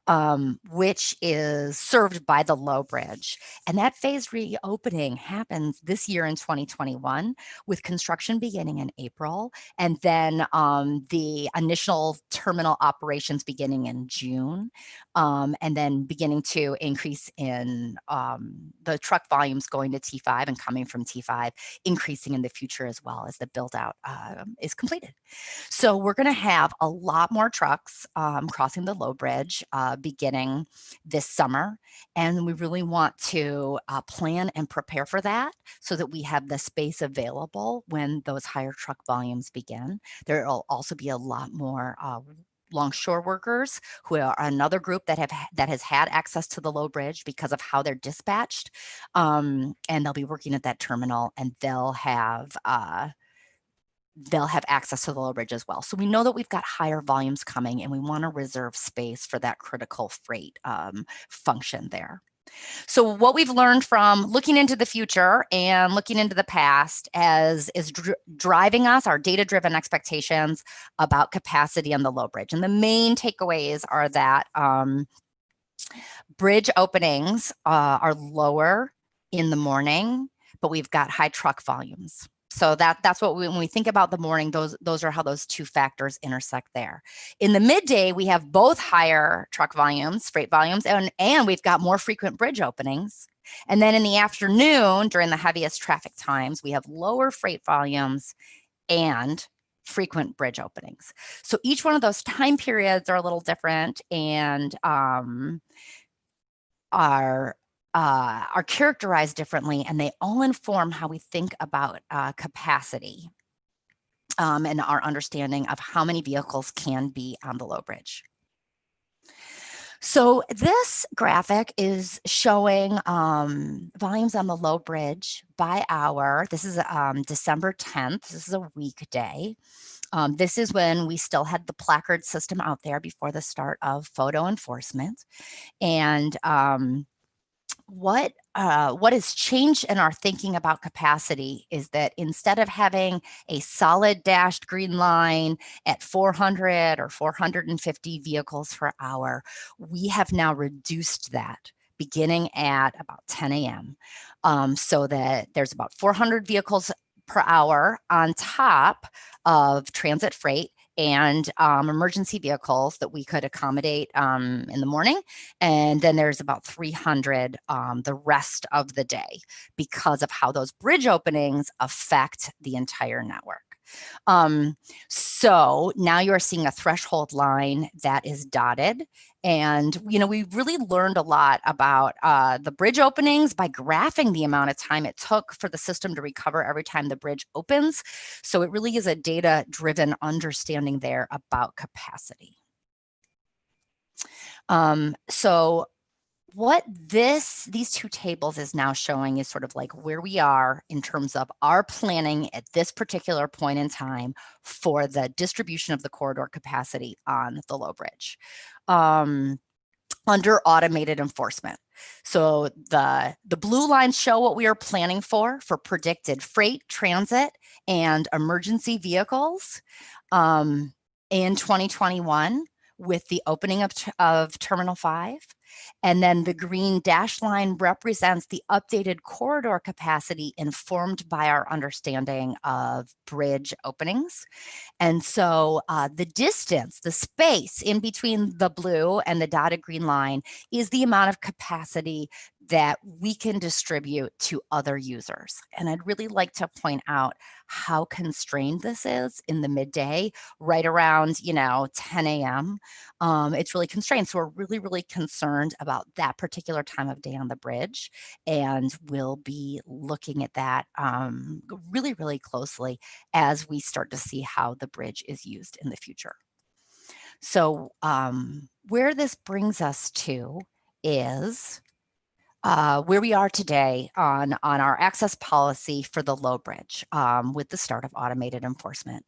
5, which is served by the Low Bridge. And that phased reopening happens this year in 2021, with construction beginning in April, and then the initial terminal operations beginning in June, and then beginning to increase in the truck volumes going to T5 and coming from T5, increasing in the future as well as the build out is completed. So we're going to have a lot more trucks crossing the Low Bridge beginning this summer. And we really want to plan and prepare for that so that we have the space available when those higher truck volumes begin. There will also be a lot more longshore workers, who are another group that has had access to the Low Bridge because of how they're dispatched, and they'll be working at that terminal, and they'll have access to the Low Bridge as well. So we know that we've got higher volumes coming, and we want to reserve space for that critical freight function there. So what we've learned from looking into the future and looking into the past is driving us, our data-driven expectations about capacity on the Low Bridge. And the main takeaways are that bridge openings are lower in the morning, but we've got high truck volumes. So that's what when we think about the morning, those are how those two factors intersect there. In the midday, we have both higher truck volumes, freight volumes, and we've got more frequent bridge openings. And then in the afternoon, during the heaviest traffic times, we have lower freight volumes and frequent bridge openings. So each one of those time periods are a little different and are characterized differently, and they all inform how we think about capacity and our understanding of how many vehicles can be on the Low Bridge. So this graphic is showing volumes on the Low Bridge by hour. This is December 10th. This is a weekday. This is when we still had the placard system out there before the start of photo enforcement. And what has changed in our thinking about capacity is that instead of having a solid dashed green line at 400 or 450 vehicles per hour, we have now reduced that beginning at about 10 a.m. So that there's about 400 vehicles per hour on top of transit freight and emergency vehicles that we could accommodate in the morning. And then there's about 300 the rest of the day because of how those bridge openings affect the entire network. So now you're seeing a threshold line that is dotted. And, we really learned a lot about the bridge openings by graphing the amount of time it took for the system to recover every time the bridge opens. So it really is a data-driven understanding there about capacity. So what these two tables is now showing is sort of like where we are in terms of our planning at this particular point in time for the distribution of the corridor capacity on the Low Bridge under automated enforcement. So the blue lines show what we are planning for predicted freight, transit, and emergency vehicles in 2021 with the opening of Terminal 5. And then the green dashed line represents the updated corridor capacity informed by our understanding of bridge openings. And so the distance, the space in between the blue and the dotted green line is the amount of capacity that we can distribute to other users. And I'd really like to point out how constrained this is in the midday, right around 10 a.m. It's really constrained. So we're really, really concerned about that particular time of day on the bridge. And we'll be looking at that really, really closely as we start to see how the bridge is used in the future. So where this brings us to is where we are today on our access policy for the Low Bridge with the start of automated enforcement.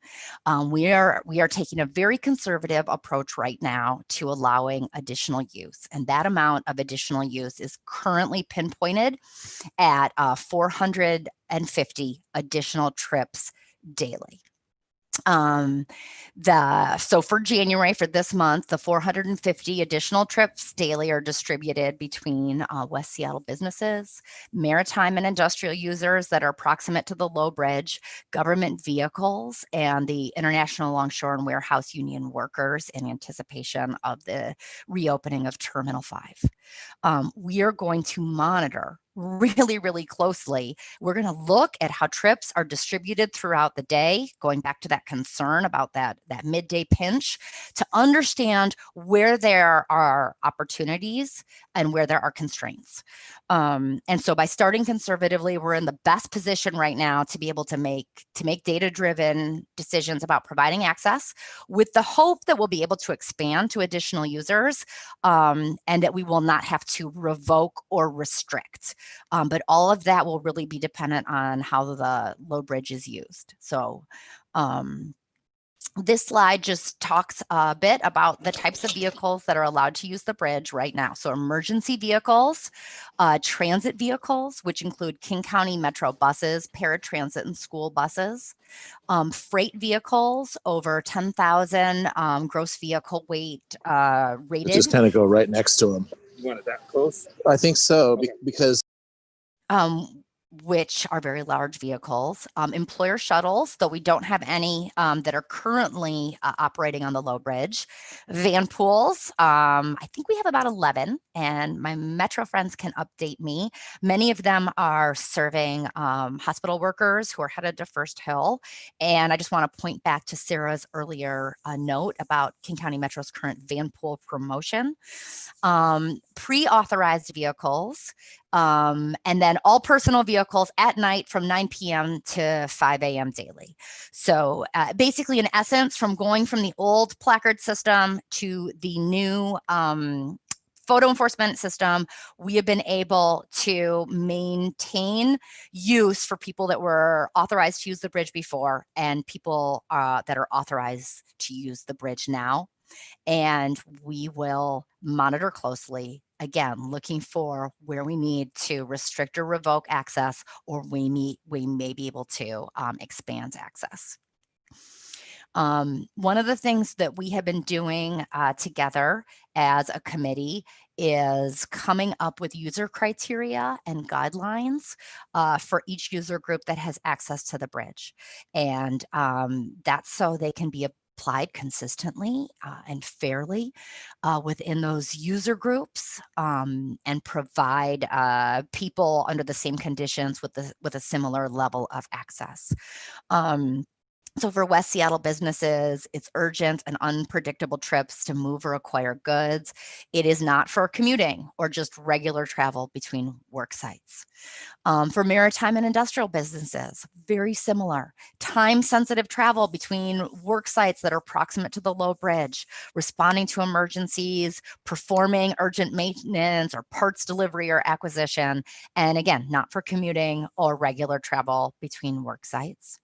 We are taking a very conservative approach right now to allowing additional use, and that amount of additional use is currently pinpointed at 450 additional trips daily. So for January, for this month, the 450 additional trips daily are distributed between West Seattle businesses, maritime and industrial users that are proximate to the Low Bridge, government vehicles, and the International Longshore and Warehouse Union workers in anticipation of the reopening of Terminal 5. We are going to monitor really, really closely. We're going to look at how trips are distributed throughout the day, going back to that concern about that midday pinch, to understand where there are opportunities and where there are constraints. And so by starting conservatively, we're in the best position right now to be able to make data-driven decisions about providing access, with the hope that we'll be able to expand to additional users and that we will not have to revoke or restrict. But all of that will really be dependent on how the Low Bridge is used. So this slide just talks a bit about the types of vehicles that are allowed to use the bridge right now. So emergency vehicles, transit vehicles, which include King County Metro buses, paratransit and school buses, freight vehicles over 10,000 gross vehicle weight rated. Just kind of go right next to them. You want it that close? I think so, because which are very large vehicles, employer shuttles, though we don't have any that are currently operating on the Low Bridge, van pools. I think we have about 11, and my Metro friends can update me. Many of them are serving hospital workers who are headed to First Hill. And I just want to point back to Sarah's earlier note about King County Metro's current van pool promotion. Pre-authorized vehicles, and then all personal vehicles at night from 9 p.m. to 5 a.m. daily. So basically, in essence, from going from the old placard system to the new photo enforcement system, we have been able to maintain use for people that were authorized to use the bridge before and people that are authorized to use the bridge now. And we will monitor closely, again, looking for where we need to restrict or revoke access, or we may be able to expand access. One of the things that we have been doing together as a committee is coming up with user criteria and guidelines for each user group that has access to the bridge. And that's so they can be applied consistently and fairly within those user groups and provide people under the same conditions with a similar level of access. So for West Seattle businesses, it's urgent and unpredictable trips to move or acquire goods. It is not for commuting or just regular travel between work sites. For maritime and industrial businesses, very similar. Time-sensitive travel between work sites that are proximate to the low bridge, responding to emergencies, performing urgent maintenance or parts delivery or acquisition, and again, not for commuting or regular travel between work sites.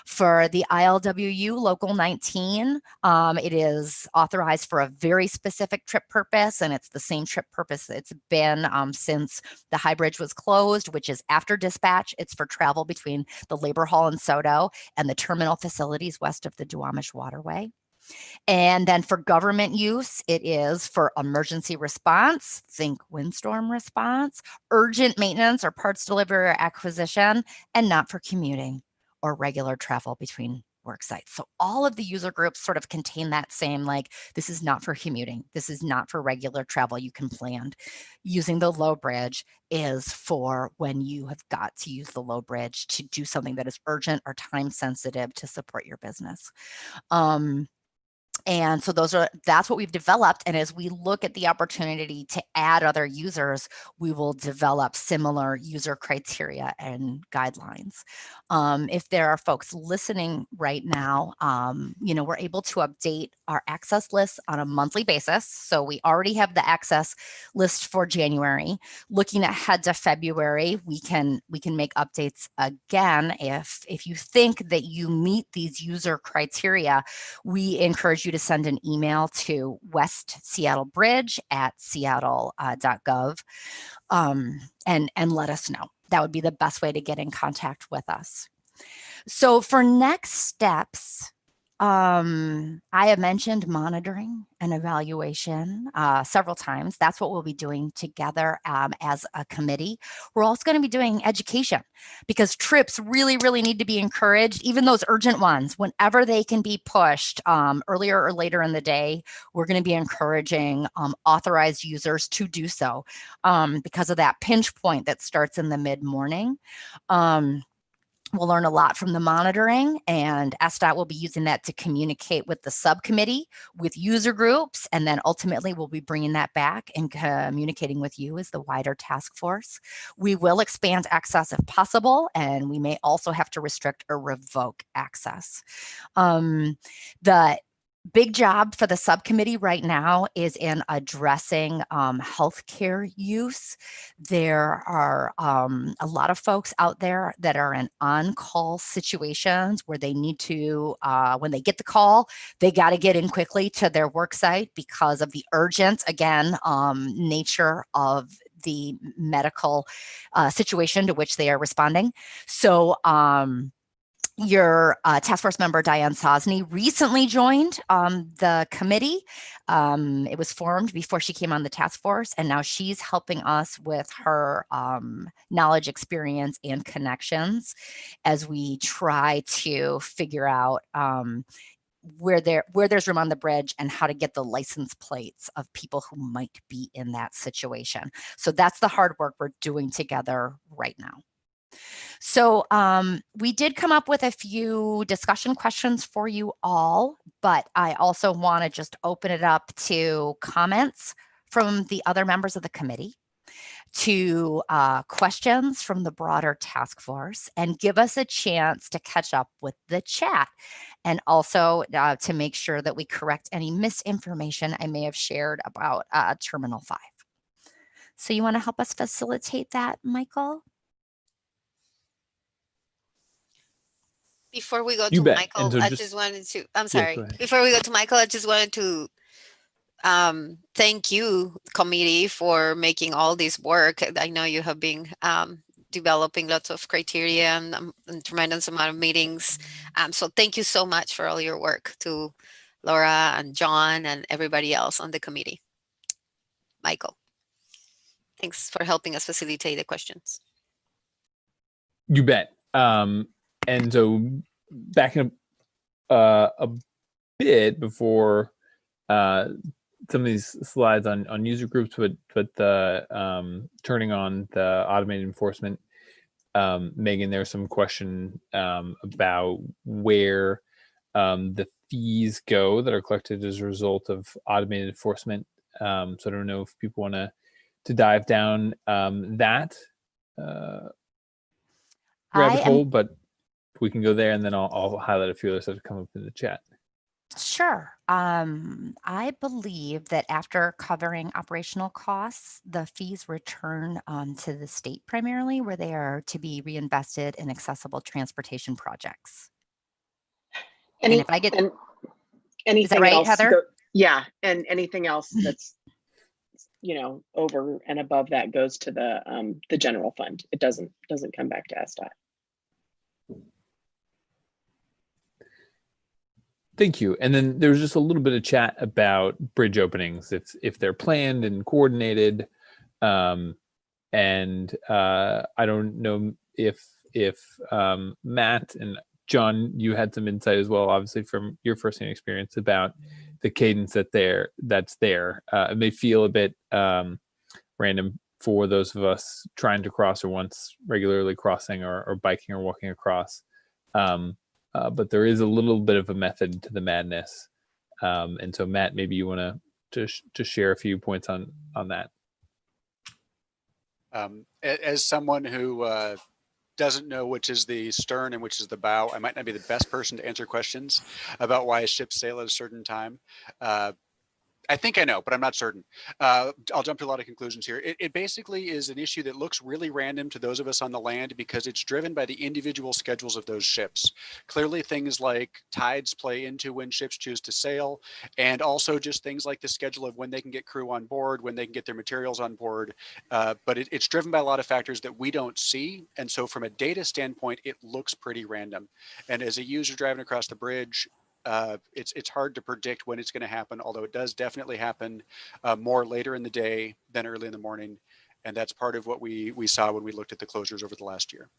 For the ILWU Local 19, it is authorized for a very specific trip purpose, and it's the same trip purpose it's been since the High Bridge was closed, which is after dispatch. It's for travel between the Labor Hall in Soto and the terminal facilities west of the Duwamish Waterway. And then for government use, it is for emergency response, think windstorm response, urgent maintenance or parts delivery or acquisition, and not for commuting or regular travel between work sites. So all of the user groups sort of contain that same, like, this is not for commuting. This is not for regular travel you can plan. Using the low bridge is for when you have got to use the low bridge to do something that is urgent or time sensitive to support your business. And so that's what we've developed. And as we look at the opportunity to add other users, we will develop similar user criteria and guidelines. If there are folks listening right now, we're able to update our access lists on a monthly basis. So we already have the access list for January. Looking ahead to February, we can make updates again. If you think that you meet these user criteria, we encourage you to send an email to westseattlebridge@seattle.gov and let us know. That would be the best way to get in contact with us. So for next steps, I have mentioned monitoring and evaluation several times. That's what we'll be doing together as a committee. We're also going to be doing education because trips really, really need to be encouraged, even those urgent ones, whenever they can be pushed earlier or later in the day. We're going to be encouraging authorized users to do so because of that pinch point that starts in the mid-morning. We'll learn a lot from the monitoring, and SDOT will be using that to communicate with the subcommittee, with user groups, and then ultimately we'll be bringing that back and communicating with you as the wider task force. We will expand access if possible, and we may also have to restrict or revoke access. The big job for the subcommittee right now is in addressing healthcare use. There are a lot of folks out there that are in on-call situations where they need to, when they get the call, they got to get in quickly to their work site because of the urgent, again, nature of the medical situation to which they are responding. So, your task force member, Diane Sosny, recently joined the committee. It was formed before she came on the task force, and now she's helping us with her knowledge, experience, and connections as we try to figure out where there's room on the bridge and how to get the license plates of people who might be in that situation. So that's the hard work we're doing together right now. So we did come up with a few discussion questions for you all, but I also want to just open it up to comments from the other members of the committee, to questions from the broader task force, and give us a chance to catch up with the chat, and also to make sure that we correct any misinformation I may have shared about Terminal 5. So you want to help us facilitate that, Michael? Before we go to Michael, I just wanted to, I'm sorry. Yeah, before we go to Michael, I just wanted to thank you, committee, for making all this work. I know you have been developing lots of criteria and tremendous amount of meetings. So thank you so much for all your work to Laura and John and everybody else on the committee. Michael, thanks for helping us facilitate the questions. You bet. And so backing up a bit before some of these slides on user groups, but the turning on the automated enforcement, Megan, there's some question about where the fees go that are collected as a result of automated enforcement. So I don't know if people want to dive down that rabbit hole, but we can go there, and then I'll highlight a few others that have come up in the chat. Sure. I believe that after covering operational costs, the fees return to the state primarily, where they are to be reinvested in accessible transportation projects. And if I get, anything is that right, else, Heather? Yeah, and anything else that's over and above that goes to the general fund. It doesn't come back to SDOT. Thank you. And then there's just a little bit of chat about bridge openings, if they're planned and coordinated. And I don't know if Matt and John, you had some insight as well, obviously from your firsthand experience about the cadence that's there. It may feel a bit random for those of us trying to cross or once regularly crossing or biking or walking across. But there is a little bit of a method to the madness. And so Matt, maybe you want to share a few points on that. As someone who doesn't know which is the stern and which is the bow, I might not be the best person to answer questions about why ships sail at a certain time. I think I know, but I'm not certain. I'll jump to a lot of conclusions here. It basically is an issue that looks really random to those of us on the land because it's driven by the individual schedules of those ships. Clearly, things like tides play into when ships choose to sail, and also just things like the schedule of when they can get crew on board, when they can get their materials on board. But it's driven by a lot of factors that we don't see. And so from a data standpoint, it looks pretty random. And as a user driving across the bridge, it's hard to predict when it's going to happen, although it does definitely happen more later in the day than early in the morning. And that's part of what we saw when we looked at the closures over the last year.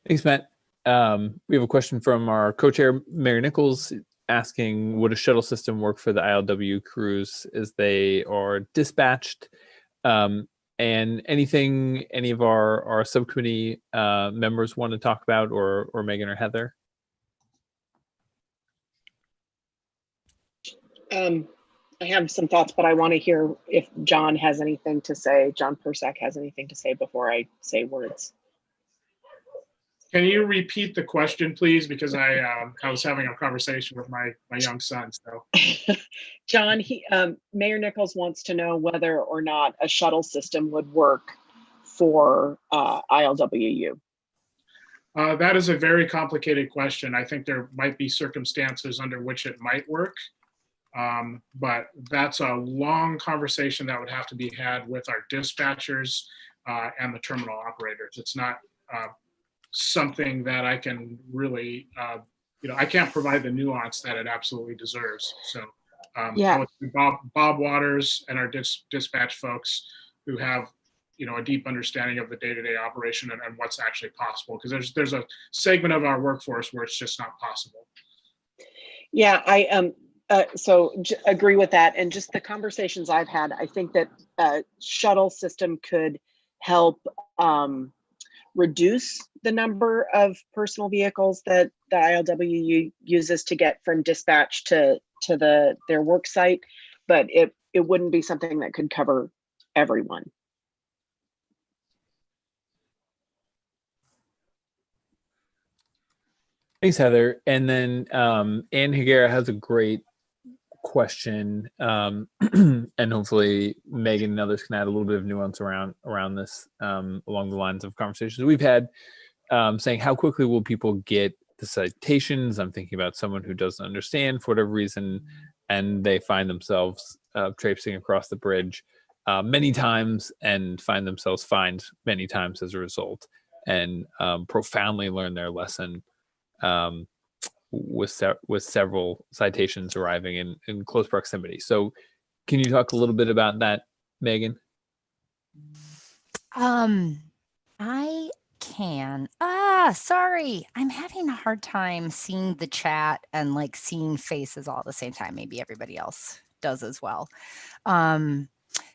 Thanks, Matt. We have a question from our co-chair, Mary Nichols, asking, would a shuttle system work for the ILW crews as they are dispatched? And anything any of our subcommittee members want to talk about, or Megan or Heather? I have some thoughts, but I want to hear if John has anything to say. John Persak has anything to say before I say words. Can you repeat the question, please? Because I was having a conversation with my young son. So, John, Mayor Nichols wants to know whether or not a shuttle system would work for ILWU. That is a very complicated question. I think there might be circumstances under which it might work, but that's a long conversation that would have to be had with our dispatchers and the terminal operators. It's not something that I can really, I can't provide the nuance that it absolutely deserves. So yeah, Bob Waters and our dispatch folks who have, a deep understanding of the day-to-day operation and what's actually possible, because there's a segment of our workforce where it's just not possible. Yeah, I agree with that. And just the conversations I've had, I think that a shuttle system could help reduce the number of personal vehicles that the ILWU uses to get from dispatch to their work site, but it wouldn't be something that could cover everyone. Thanks, Heather. And then Ann Higuera has a great question, and hopefully Megan and others can add a little bit of nuance around this along the lines of conversations we've had, saying how quickly will people get the citations? I'm thinking about someone who doesn't understand for whatever reason, and they find themselves traipsing across the bridge. many times and find themselves fined many times as a result, and profoundly learn their lesson with several citations arriving in close proximity. So can you talk a little bit about that, Megan? I can. Sorry. I'm having a hard time seeing the chat and like seeing faces all at the same time. Maybe everybody else does as well.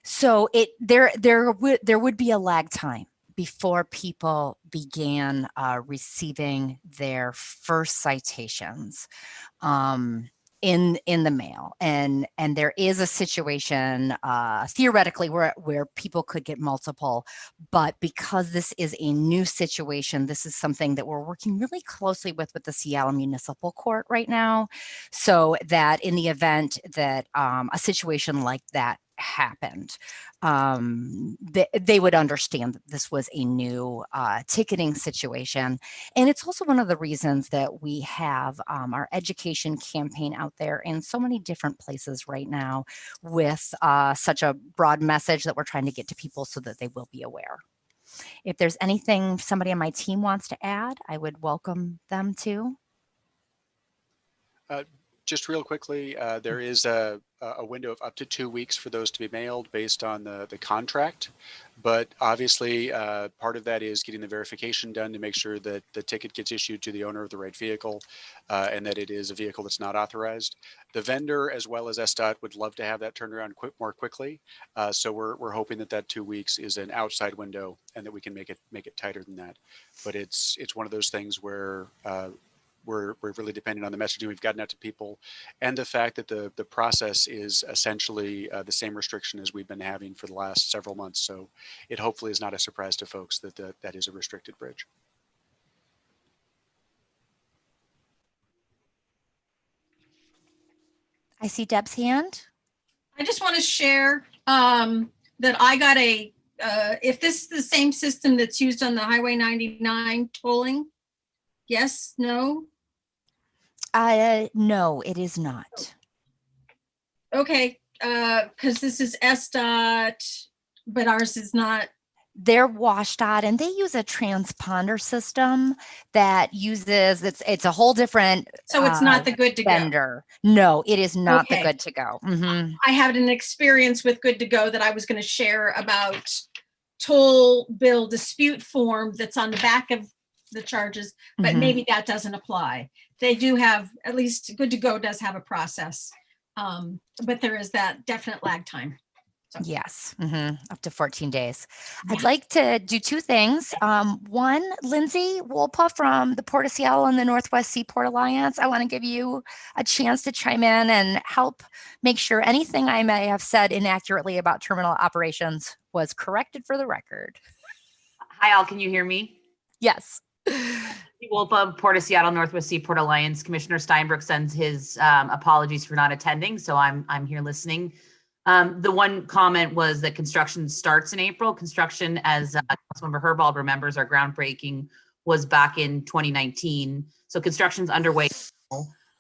So there would be a lag time before people began receiving their first citations in the mail, and there is a situation theoretically where people could get multiple, but because this is a new situation, this is something that we're working really closely with the Seattle Municipal Court right now, so that in the event that a situation like that happened, they would understand that this was a new ticketing situation. And it's also one of the reasons that we have our education campaign out there in so many different places right now with such a broad message that we're trying to get to people so that they will be aware. If there's anything somebody on my team wants to add, I would welcome them to. Just real quickly, there is a window of up to 2 weeks for those to be mailed based on the contract. But obviously, part of that is getting the verification done to make sure that the ticket gets issued to the owner of the right vehicle and that it is a vehicle that's not authorized. The vendor, as well as SDOT, would love to have that turned around more quickly. So we're hoping that 2 weeks is an outside window and that we can make it tighter than that. But it's one of those things where we're really dependent on the messaging we've gotten out to people, and the fact that the process is essentially the same restriction as we've been having for the last several months. So it hopefully is not a surprise to folks that that is a restricted bridge. I see Deb's hand. I just want to share that I got if this is the same system that's used on the Highway 99 tolling, yes, no? No, it is not. Okay, because this is SDOT, but ours is not. They're WSDOT, and they use a transponder system that uses it's a whole different. So it's not the good to vendor. Go. No, it is not okay. the good to go. Mm-hmm. I had an experience with good to go that I was going to share about toll bill dispute form that's on the back of the charges, but maybe that doesn't apply. They do have, at least good to go does have a process, but there is that definite lag time. So. Yes, up to 14 days. Yeah. I'd like to do two things. One, Lindsay Wolpa from the Port of Seattle and the Northwest Seaport Alliance, I want to give you a chance to chime in and help make sure anything I may have said inaccurately about terminal operations was corrected for the record. Hi, all. Can you hear me? Yes. Wolpa, Port of Seattle, Northwest Seaport Alliance. Commissioner Steinbrook sends his apologies for not attending, so I'm here listening. The one comment was that construction starts in April. Construction, as Councilmember Herbold remembers, our groundbreaking was back in 2019. So construction's underway.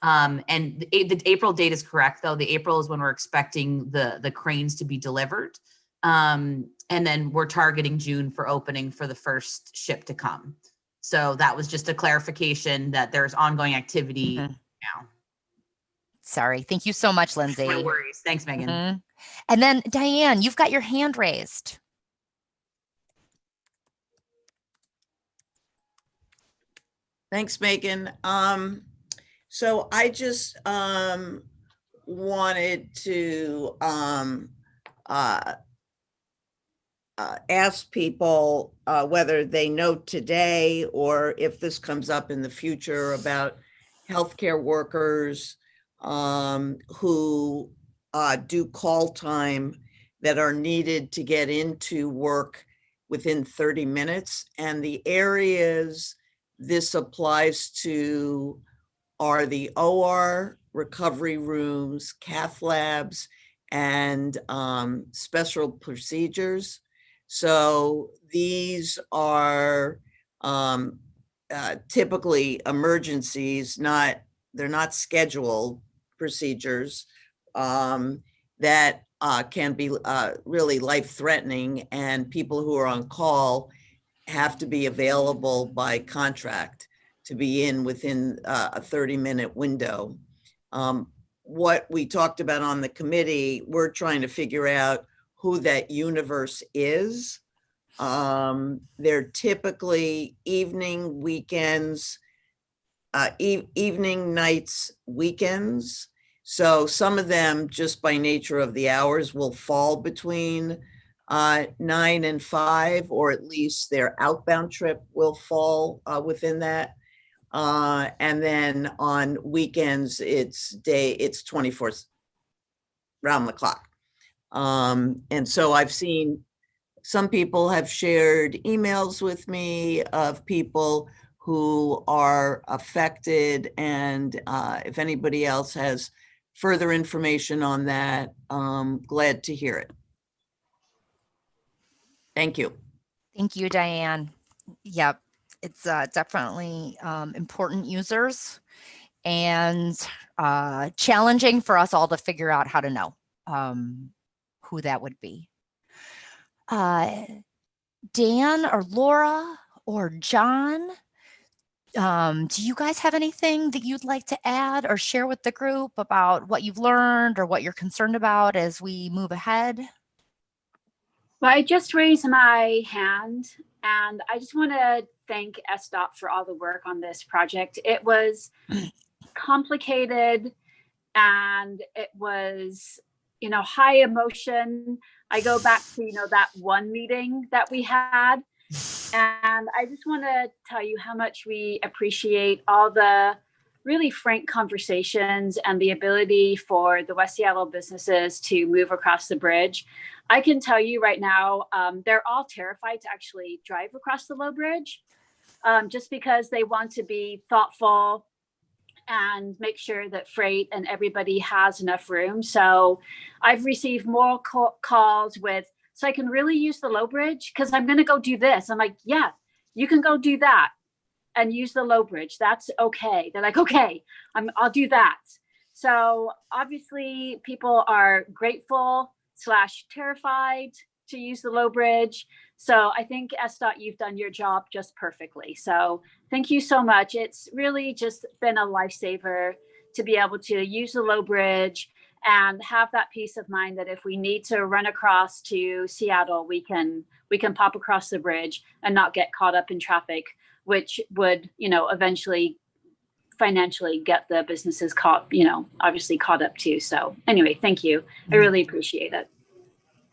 And the April date is correct, though. The April is when we're expecting the cranes to be delivered. And then we're targeting June for opening for the first ship to come. So that was just a clarification that there's ongoing activity now. Sorry. Thank you so much, Lindsay. No worries. Thanks, Megan. And then Diane, you've got your hand raised. Thanks, Megan. So I just wanted to ask people whether they know today or if this comes up in the future about healthcare workers who do call time that are needed to get into work within 30 minutes. And the areas this applies to are the OR, recovery rooms, cath labs, and special procedures. So these are typically emergencies, they're not scheduled procedures. that can be really life-threatening, and people who are on call have to be available by contract to be in within a 30-minute window. What we talked about on the committee, we're trying to figure out who that universe is. They're typically evening, weekends, evening, nights, weekends. So some of them, just by nature of the hours, will fall between 9 and 5, or at least their outbound trip will fall within that. And then on weekends, it's 24 round the clock. And so I've seen some people have shared emails with me of people who are affected. And if anybody else has further information on that, glad to hear it. Thank you. Thank you, Diane. Yep, it's definitely important users, and challenging for us all to figure out how to know who that would be. Dan or Laura or John, do you guys have anything that you'd like to add or share with the group about what you've learned or what you're concerned about as we move ahead? Well, I just raised my hand, and I just want to thank SDOT for all the work on this project. It was complicated, and it was, high emotion. I go back to, that one meeting that we had, and I just want to tell you how much we appreciate all the really frank conversations and the ability for the West Seattle businesses to move across the bridge. I can tell you right now, they're all terrified to actually drive across the low bridge, just because they want to be thoughtful and make sure that freight and everybody has enough room. So I've received more calls with, so I can really use the low bridge because I'm going to go do this. I'm like, yeah, you can go do that and use the low bridge. That's okay. They're like, okay, I'll do that. So obviously people are grateful / terrified to use the low bridge. So I think SDOT, you've done your job just perfectly. So thank you so much. It's really just been a lifesaver to be able to use the low bridge and have that peace of mind that if we need to run across to Seattle, we can pop across the bridge and not get caught up in traffic, which would, eventually financially get the businesses obviously caught up too. So anyway, thank you. I really appreciate it.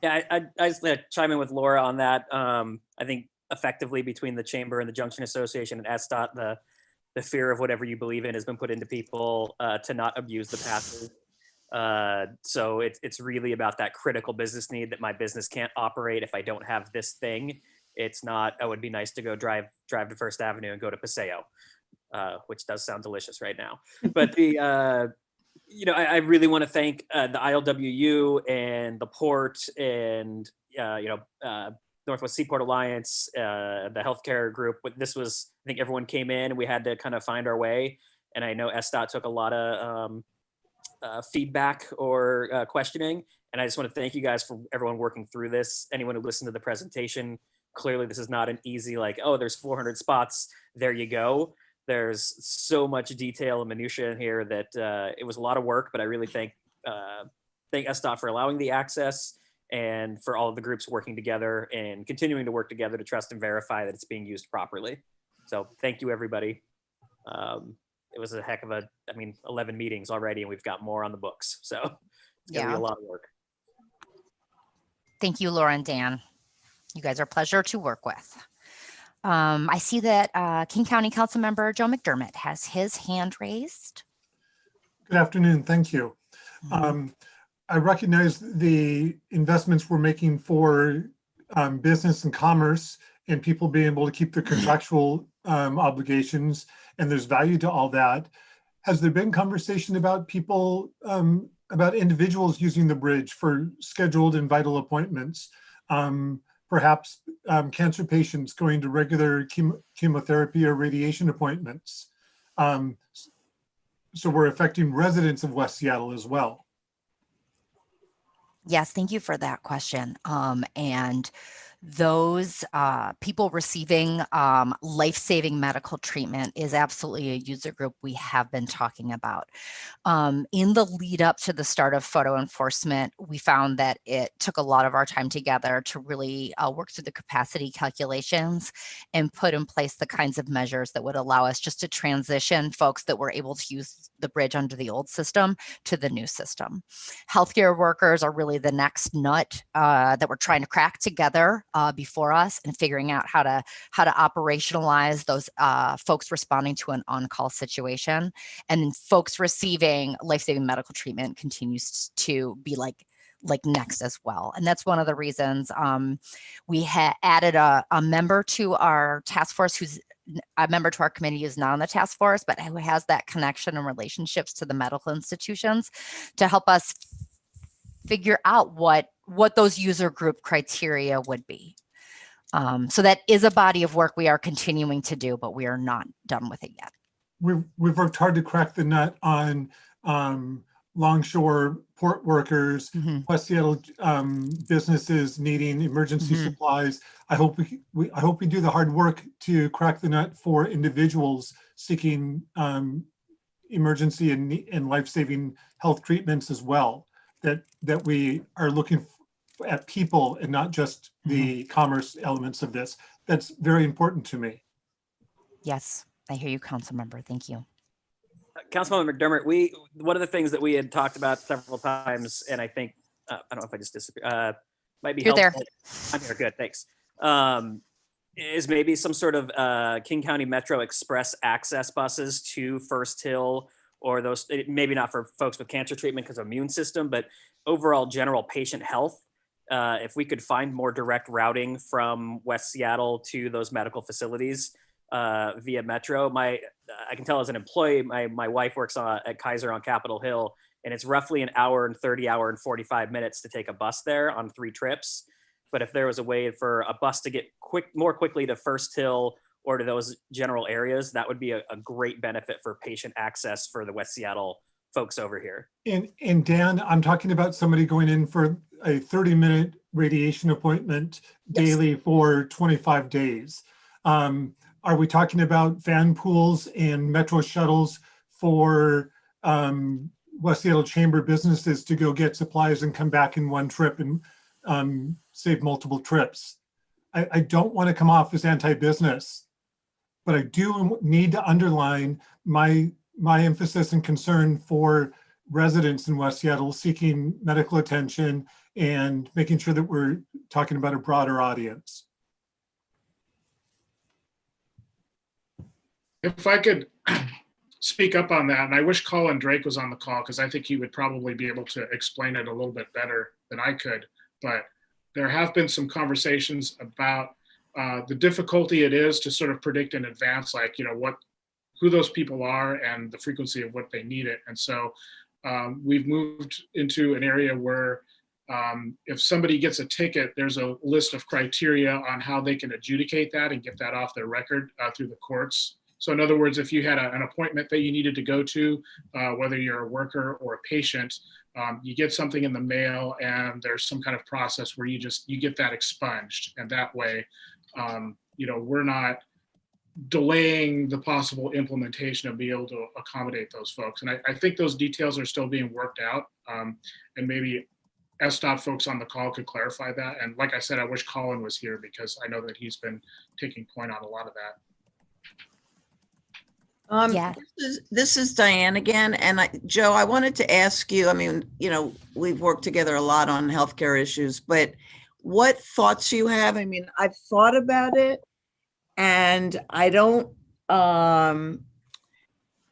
Yeah, I just want to chime in with Laura on that. I think effectively between the Chamber and the Junction Association and SDOT, the fear of whatever you believe in has been put into people to not abuse the passes. So it's really about that critical business need that my business can't operate if I don't have this thing. It's not, oh, it'd be nice to go drive to First Avenue and go to Paseo, which does sound delicious right now. But I really want to thank the ILWU and the port and Northwest Seaport Alliance, the healthcare group. But this was, I think everyone came in and we had to kind of find our way. And I know SDOT took a lot of feedback or questioning. And I just want to thank you guys for everyone working through this. Anyone who listened to the presentation, clearly this is not an easy, like, oh, there's 400 spots, there you go. There's so much detail and minutia in here that it was a lot of work, but I really thank SDOT for allowing the access and for all of the groups working together and continuing to work together to trust and verify that it's being used properly. So thank you, everybody. It was a heck of 11 meetings already, and we've got more on the books. So it's gonna be a lot of work. Thank you, Laura and Dan. You guys are a pleasure to work with. I see that King County Council Member Joe McDermott has his hand raised. Good afternoon. Thank you. I recognize the investments we're making for business and commerce and people being able to keep their contractual obligations, and there's value to all that. Has there been conversation about people, about individuals using the bridge for scheduled and vital appointments? Perhaps cancer patients going to regular chemotherapy or radiation appointments. So we're affecting residents of West Seattle as well. Yes, thank you for that question. And those people receiving life-saving medical treatment is absolutely a user group we have been talking about. In the lead up to the start of photo enforcement, we found that it took a lot of our time together to really work through the capacity calculations and put in place the kinds of measures that would allow us just to transition folks that were able to use the bridge under the old system to the new system. Healthcare workers are really the next nut that we're trying to crack together before us, and figuring out how to operationalize those folks responding to an on-call situation, and then folks receiving life-saving medical treatment continues to be like next as well. And that's one of the reasons we added a member to our task force who's a member to our committee, is not on the task force, but who has that connection and relationships to the medical institutions to help us figure out what those user group criteria would be. So that is a body of work we are continuing to do, but we are not done with it yet. We've worked hard to crack the nut on longshore port workers, West Seattle businesses needing emergency supplies. I hope we do the hard work to crack the nut for individuals seeking emergency and life-saving health treatments as well. That we are looking at people and not just the commerce elements of this. That's very important to me. Yes, I hear you, Council Member. Thank you. Councilman McDermott, one of the things that we had talked about several times, and I think I don't know if I just disappeared. Might be You're helpful. there. I'm here. Good, thanks. Is maybe some sort of King County Metro Express access buses to First Hill, or those, maybe not for folks with cancer treatment because of immune system, but overall general patient health. If we could find more direct routing from West Seattle to those medical facilities via Metro. I can tell as an employee, my wife works at Kaiser on Capitol Hill, and it's roughly an hour and 30, hour and 45 minutes to take a bus there on 3 trips. But if there was a way for a bus to get more quickly to First Hill or to those general areas, that would be a great benefit for patient access for the West Seattle folks over here. And Dan, I'm talking about somebody going in for a 30-minute radiation appointment daily for 25 days. Are we talking about van pools and metro shuttles for West Seattle Chamber businesses to go get supplies and come back in one trip and save multiple trips? I don't want to come off as anti-business, but I do need to underline my emphasis and concern for residents in West Seattle seeking medical attention and making sure that we're talking about a broader audience. If I could speak up on that, and I wish Colin Drake was on the call because I think he would probably be able to explain it a little bit better than I could, but there have been some conversations about the difficulty it is to sort of predict in advance, like, who those people are and the frequency of what they need it. And so we've moved into an area where if somebody gets a ticket, there's a list of criteria on how they can adjudicate that and get that off their record through the courts. So in other words, if you had an appointment that you needed to go to, whether you're a worker or a patient, you get something in the mail and there's some kind of process where you get that expunged. And that way, we're not delaying the possible implementation of being able to accommodate those folks. And I think those details are still being worked out. And maybe SDOT folks on the call could clarify that. And like I said, I wish Colin was here because I know that he's been taking point on a lot of that. This is Diane again. And Joe, I wanted to ask you, we've worked together a lot on healthcare issues, but what thoughts you have? I've thought about it and I don't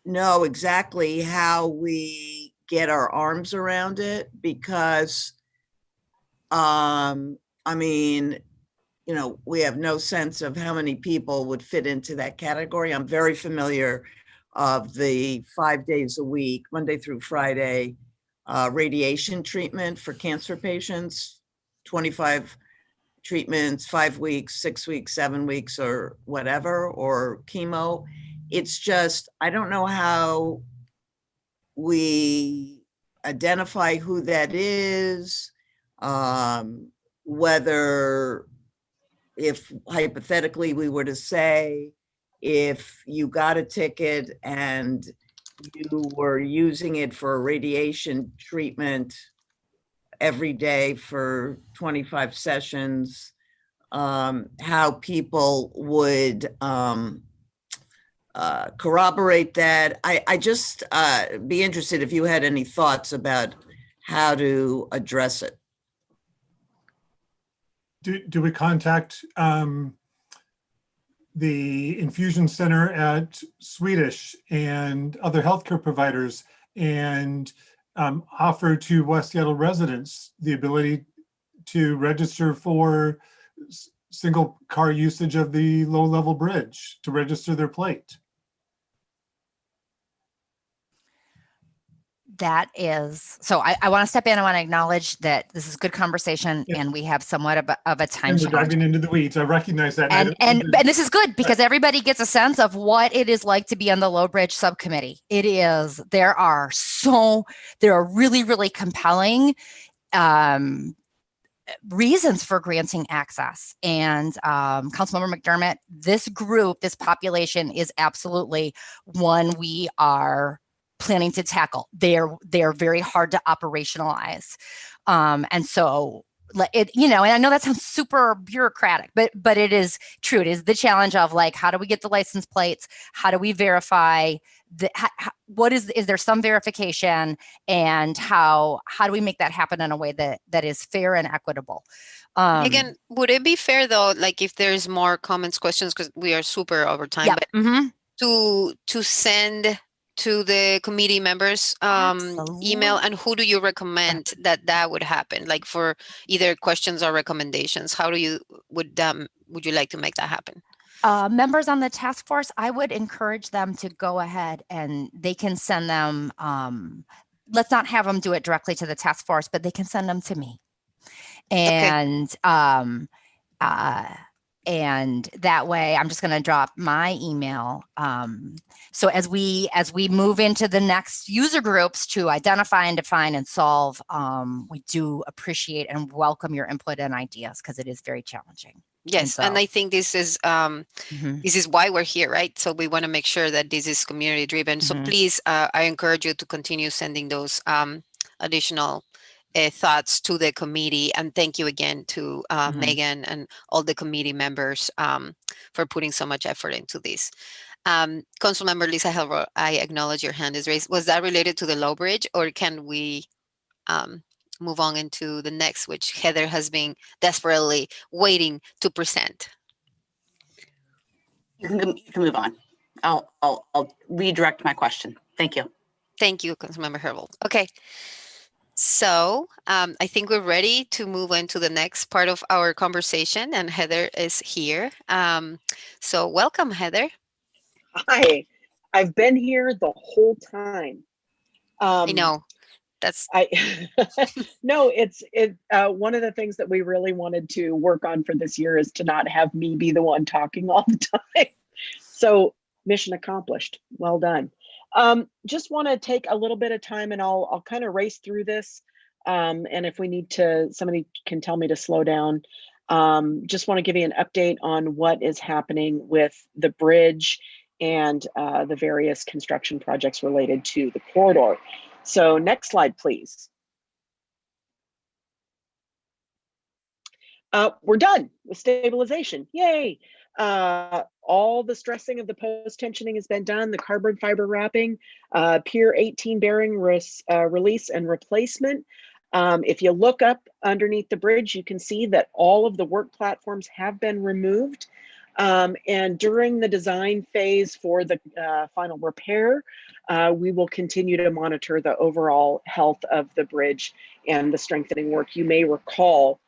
know exactly how we get our arms around it because, we have no sense of how many people would fit into that category. I'm very familiar of the 5 days a week, Monday through Friday, radiation treatment for cancer patients, 25 treatments, 5 weeks, 6 weeks, 7 weeks, or whatever, or chemo. It's just, I don't know how we identify who that is. Whether, if hypothetically we were to say, if you got a ticket and you were using it for radiation treatment every day for 25 sessions, how people would corroborate that. I just be interested if you had any thoughts about how to address it. Do we contact the infusion center at Swedish and other healthcare providers and offer to West Seattle residents the ability to register for single car usage of the low level bridge to register their plate? That is, so I want to step in. I want to acknowledge that this is good conversation, yes, and we have somewhat of a time and we're challenge. diving into the weeds. I recognize that. And this is good because everybody gets a sense of what it is like to be on the Low Bridge subcommittee. There are really, really compelling reasons for granting access. And Councilmember McDermott, this population is absolutely one we are planning to tackle. They're very hard to operationalize. And so and I know that sounds super bureaucratic, but it is true. It is the challenge of like, how do we get the license plates? How do we verify is there some verification, and how do we make that happen in a way that is fair and equitable? Again, would it be fair though, like if there's more comments, questions, because we are super over time, yep. but to send to the committee members email, and who do you recommend that would happen, like for either questions or recommendations? How would you like to make that happen? Members on the task force, I would encourage them to go ahead and they can send them, let's not have them do it directly to the task force, but they can send them to me. And and that way I'm just going to drop my email. So as we move into the next user groups to identify and define and solve, we do appreciate and welcome your input and ideas, because it is very challenging. Yes, and I think this is this is why we're here, right? So we want to make sure that this is community driven. So please, I encourage you to continue sending those additional thoughts to the committee. And thank you again to Megan and all the committee members for putting so much effort into this. Councilmember Lisa Helro, I acknowledge your hand is raised. Was that related to the Low Bridge, or can we move on into the next, which Heather has been desperately waiting to present? You can move on. I'll redirect my question. Thank you. Thank you, Councilmember Herbold. Okay. So I think we're ready to move into the next part of our conversation, and Heather is here. So welcome, Heather. Hi, I've been here the whole time. I know. No, it's one of the things that we really wanted to work on for this year is to not have me be the one talking all the time. So mission accomplished. Well done. Just want to take a little bit of time, and I'll kind of race through this. And if we need to, somebody can tell me to slow down. Just want to give you an update on what is happening with the bridge and the various construction projects related to the corridor. So next slide, please. We're done with stabilization. Yay. All the stressing of the post tensioning has been done. The carbon fiber wrapping, Pier 18 bearing release and replacement. If you look up underneath the bridge, you can see that all of the work platforms have been removed. And during the design phase for the final repair, we will continue to monitor the overall health of the bridge and the strengthening work. You may recall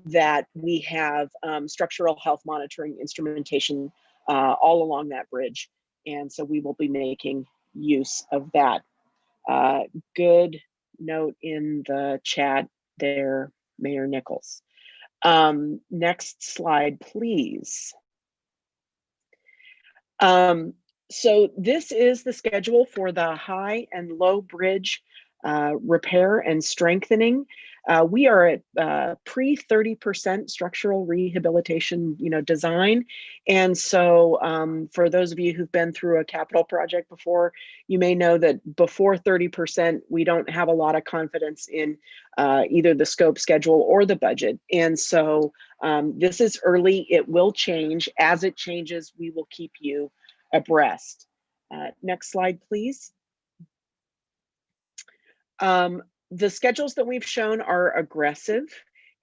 that we have structural health monitoring instrumentation all along that bridge. And so we will be making use of that. Good note in the chat there, Mayor Nichols. Next slide, please. So this is the schedule for the High and Low Bridge repair and strengthening. We are at pre 30% structural rehabilitation, design. And so for those of you who've been through a capital project before, you may know that before 30%, we don't have a lot of confidence in either the scope, schedule, or the budget. And so this is early. It will change. As it changes, we will keep you abreast. Next slide, please. The schedules that we've shown are aggressive,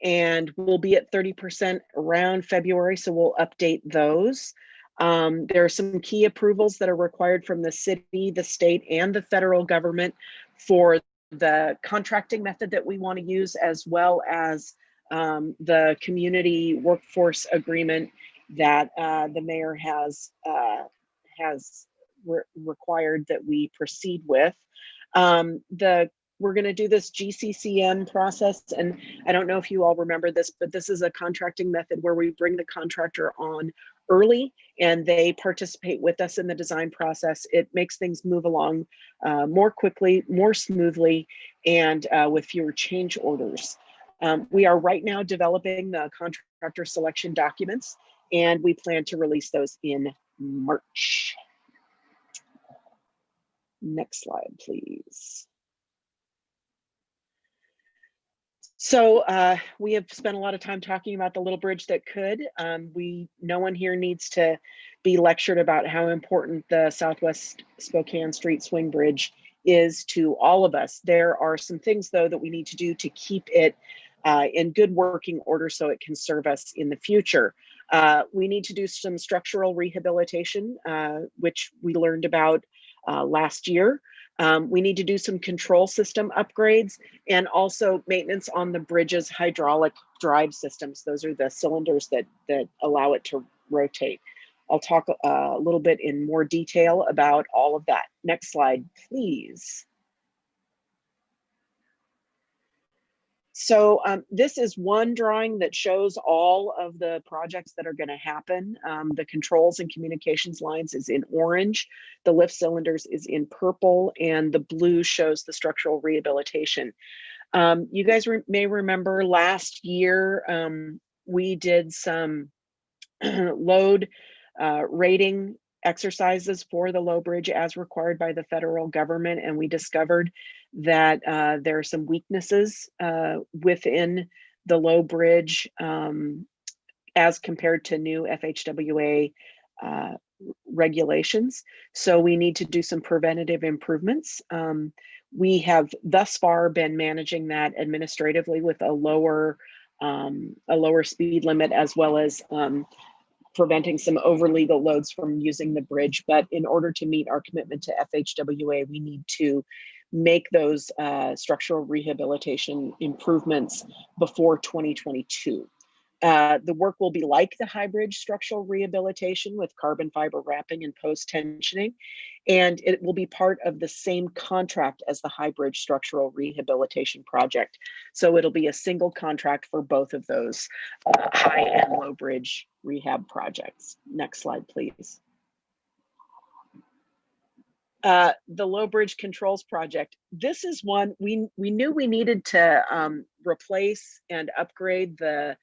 and we'll be at 30% around February, so we'll update those. There are some key approvals that are required from the city, the state, and the federal government for the contracting method that we want to use, as well as the community workforce agreement that the mayor has required that we proceed with. We're going to do this GCCM process, and I don't know if you all remember this, but this is a contracting method where we bring the contractor on early and they participate with us in the design process. It makes things move along more quickly, more smoothly, and with fewer change orders. We are right now developing the contractor selection documents, and we plan to release those in March. Next slide, please. So we have spent a lot of time talking about the little bridge that could. No one here needs to be lectured about how important the Southwest Spokane Street Swing Bridge is to all of us. There are some things, though, that we need to do to keep it in good working order so it can serve us in the future. We need to do some structural rehabilitation, which we learned about last year. We need to do some control system upgrades and also maintenance on the bridge's hydraulic drive systems. Those are the cylinders that allow it to rotate. I'll talk a little bit in more detail about all of that. Next slide, please. So this is one drawing that shows all of the projects that are going to happen. The controls and communications lines is in orange, the lift cylinders is in purple, and the blue shows the structural rehabilitation. You guys may remember last year we did some load rating exercises for the low bridge as required by the federal government, and we discovered that there are some weaknesses within the low bridge as compared to new FHWA regulations. So we need to do some preventative improvements. We have thus far been managing that administratively with a lower speed limit, as well as preventing some over-legal loads from using the bridge. But in order to meet our commitment to FHWA, we need to make those structural rehabilitation improvements before 2022. The work will be like the high bridge structural rehabilitation with carbon fiber wrapping and post-tensioning, and it will be part of the same contract as the high bridge structural rehabilitation project. So it'll be a single contract for both of those high and low bridge rehab projects. Next slide, please. The low bridge controls project. This is one we knew we needed to replace and upgrade the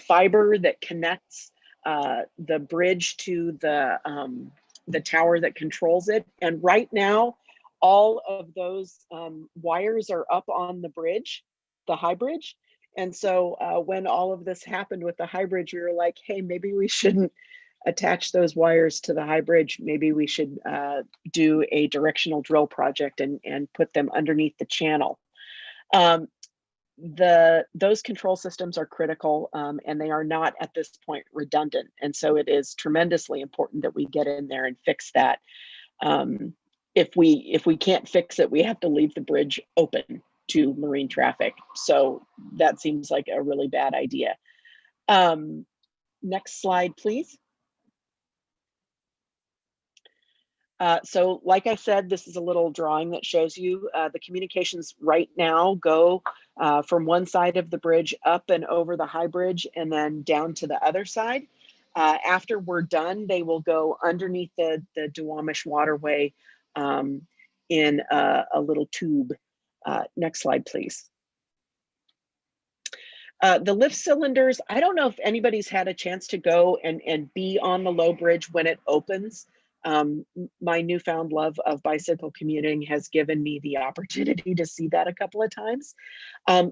fiber that connects the bridge to the tower that controls it. And right now, all of those wires are up on the bridge, the high bridge. And so when all of this happened with the high bridge, we were like, hey, maybe we shouldn't attach those wires to the high bridge. Maybe we should do a directional drill project and put them underneath the channel. Those control systems are critical, and they are not at this point redundant. And so it is tremendously important that we get in there and fix that. If we can't fix it, we have to leave the bridge open to marine traffic. So that seems like a really bad idea. Next slide, please. So like I said, this is a little drawing that shows you the communications right now go from one side of the bridge up and over the high bridge and then down to the other side. After we're done, they will go underneath the Duwamish waterway in a little tube. Next slide, please. The lift cylinders, I don't know if anybody's had a chance to go and be on the low bridge when it opens. My newfound love of bicycle commuting has given me the opportunity to see that a couple of times.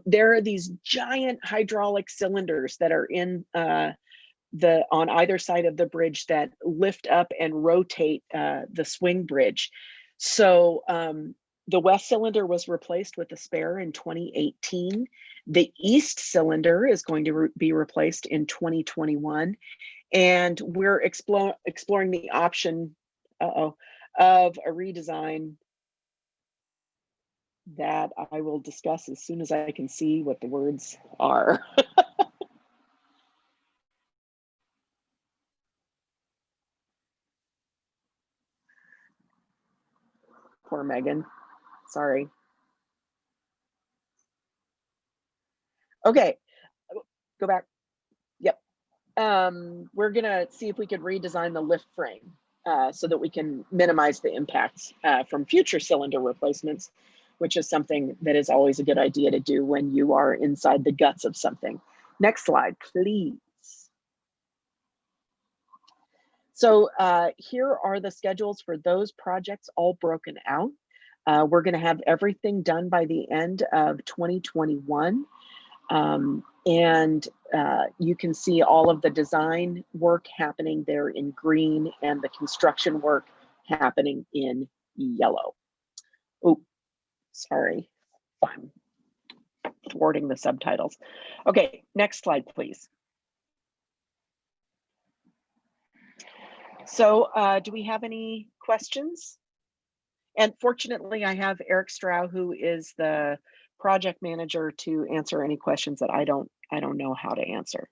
There are these giant hydraulic cylinders that are in on either side of the bridge that lift up and rotate the swing bridge. So the west cylinder was replaced with a spare in 2018. The east cylinder is going to be replaced in 2021. And we're exploring the option of a redesign that I will discuss as soon as I can see what the words are. Poor Megan, sorry. Okay, go back. Yep. We're gonna see if we could redesign the lift frame so that we can minimize the impacts from future cylinder replacements, which is something that is always a good idea to do when you are inside the guts of something. Next slide, please. So here are the schedules for those projects all broken out. We're gonna have everything done by the end of 2021. And you can see all of the design work happening there in green and the construction work happening in yellow. Oh, sorry, I'm thwarting the subtitles. Okay, next slide, please. So do we have any questions? And fortunately, I have Eric Strau, who is the project manager, to answer any questions that I don't know how to answer.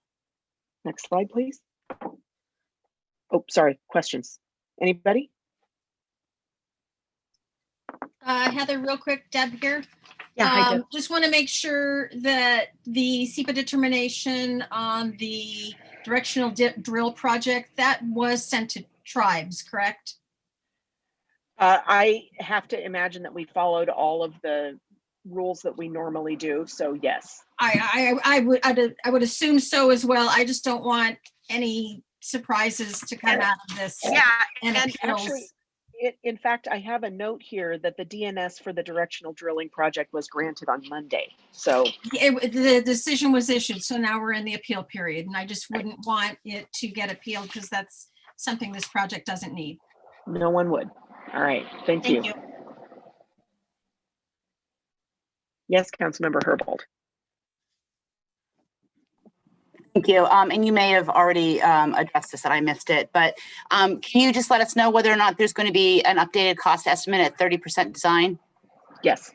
Next slide, please. Oh, sorry, questions. Anybody? Heather, real quick, Deb here. Yeah, hi, Deb. Just want to make sure that the SEPA determination on the directional drill project, that was sent to tribes, correct? I have to imagine that we followed all of the rules that we normally do, so yes. I would assume so as well. I just don't want any surprises to come out of this. Yeah, and actually, in fact, I have a note here that the DNS for the directional drilling project was granted on Monday. So the decision was issued, so now we're in the appeal period, and I just wouldn't want it to get appealed because that's something this project doesn't need. No one would. All right, thank you. Yes, Councilmember Herbold. Thank you. And you may have already addressed this and I missed it, but can you just let us know whether or not there's going to be an updated cost estimate at 30% design? Yes.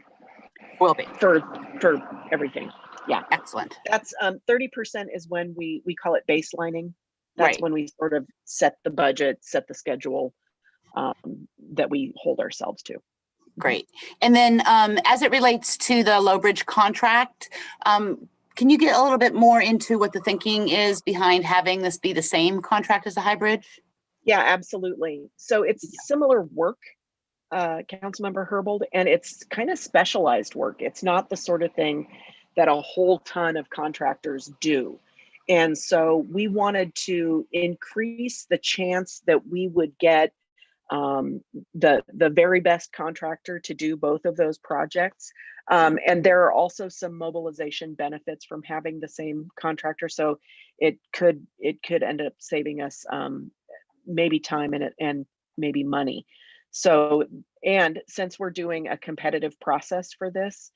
Will be. For everything. Yeah. Excellent. That's 30% is when we call it baselining. That's right. When we sort of set the budget, set the schedule that we hold ourselves to. Great. And then as it relates to the low bridge contract, can you get a little bit more into what the thinking is behind having this be the same contract as the high bridge? Yeah, absolutely. So it's similar work, Councilmember Herbold, and it's kind of specialized work. It's not the sort of thing that a whole ton of contractors do. And so we wanted to increase the chance that we would get the very best contractor to do both of those projects. And there are also some mobilization benefits from having the same contractor. So it could end up saving us maybe time and maybe money. So, and since we're doing a competitive process for this,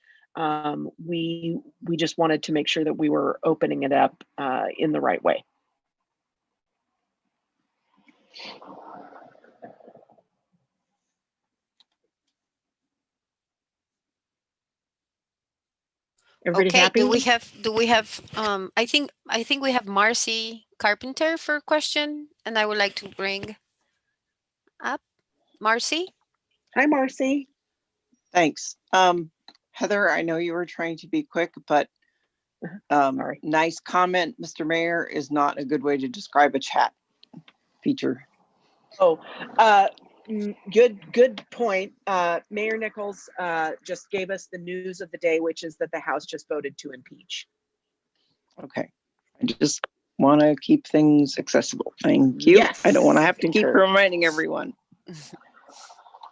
we just wanted to make sure that we were opening it up in the right way. Everybody okay, happy? do we have I think we have Marcy Carpenter for a question, and I would like to bring up Marcy. Hi, Marcy. Thanks. Heather, I know you were trying to be quick, but nice comment, Mr. Mayor, is not a good way to describe a chat feature. Oh, Good point. Mayor Nichols just gave us the news of the day, which is that the House just voted to impeach. Okay. I just want to keep things accessible. Thank you. Yes, I don't want to have to keep concur. reminding everyone.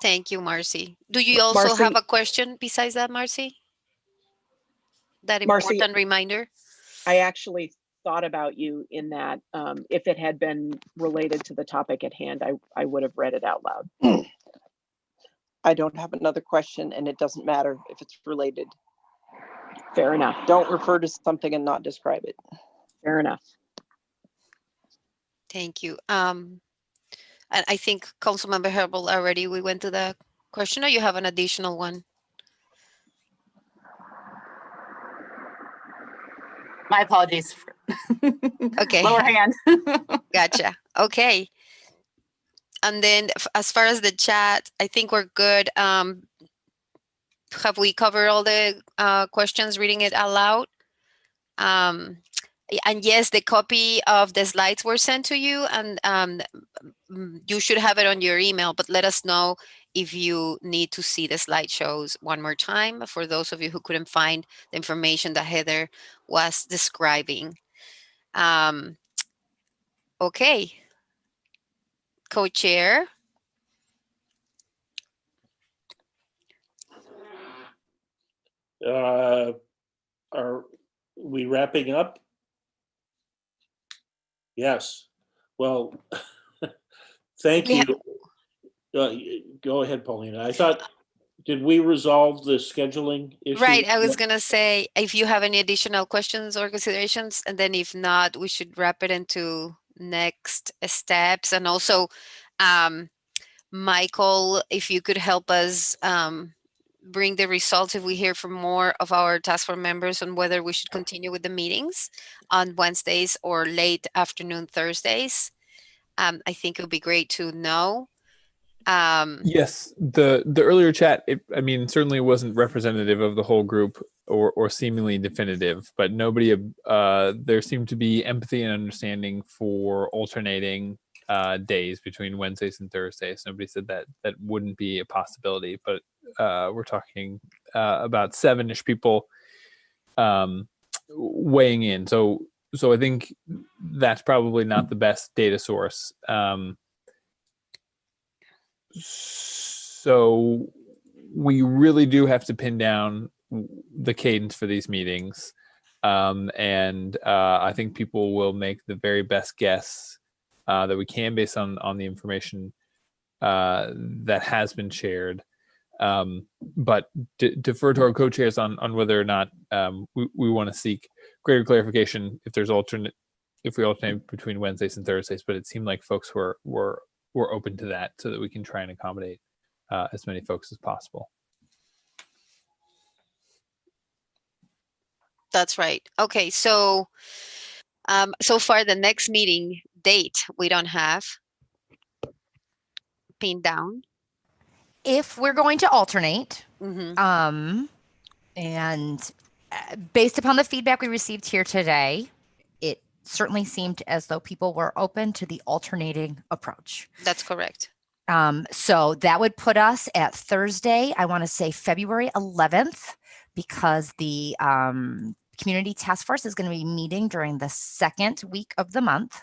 Thank you, Marcy. Do you also Marcy- have a question besides that, Marcy? That Marcy, important reminder? I actually thought about you in that if it had been related to the topic at hand, I would have read it out loud. I don't have another question, and it doesn't matter if it's related. Fair enough. Don't refer to something and not describe it. Fair enough. Thank you. And I think Councilmember Herbal already, we went to the question, or you have an additional one? My apologies. Okay. Lower hand. Gotcha. Okay. And then as far as the chat, I think we're good. Have we covered all the questions, reading it out loud? And yes, the copy of the slides were sent to you, and you should have it on your email, but let us know if you need to see the slideshows one more time for those of you who couldn't find the information that Heather was describing. Okay. Co-chair. Are we wrapping up? Yes. Well, thank you. Go ahead, Paulina. I thought, did we resolve the scheduling issue? Right. I was going to say, if you have any additional questions or considerations, and then if not, we should wrap it into next steps. And also, Michael, if you could help us bring the results if we hear from more of our task force members on whether we should continue with the meetings on Wednesdays or late afternoon Thursdays. I think it would be great to know. Yes, the earlier chat, I mean, certainly wasn't representative of the whole group or seemingly definitive, but nobody, there seemed to be empathy and understanding for alternating days between Wednesdays and Thursdays. Nobody said that wouldn't be a possibility, but we're talking about 7-ish people weighing in. So I think that's probably not the best data source. So we really do have to pin down the cadence for these meetings. And I think people will make the very best guess that we can based on the information that has been shared. But defer to our co-chairs on whether or not we want to seek greater clarification if we alternate between Wednesdays and Thursdays. But it seemed like folks were open to that so that we can try and accommodate as many folks as possible. That's right. Okay, so so far the next meeting date we don't have pinned down. If we're going to alternate, Mm-hmm. and based upon the feedback we received here today, it certainly seemed as though people were open to the alternating approach. That's correct. So that would put us at Thursday, I want to say February 11th, because the Community Task Force is going to be meeting during the second week of the month.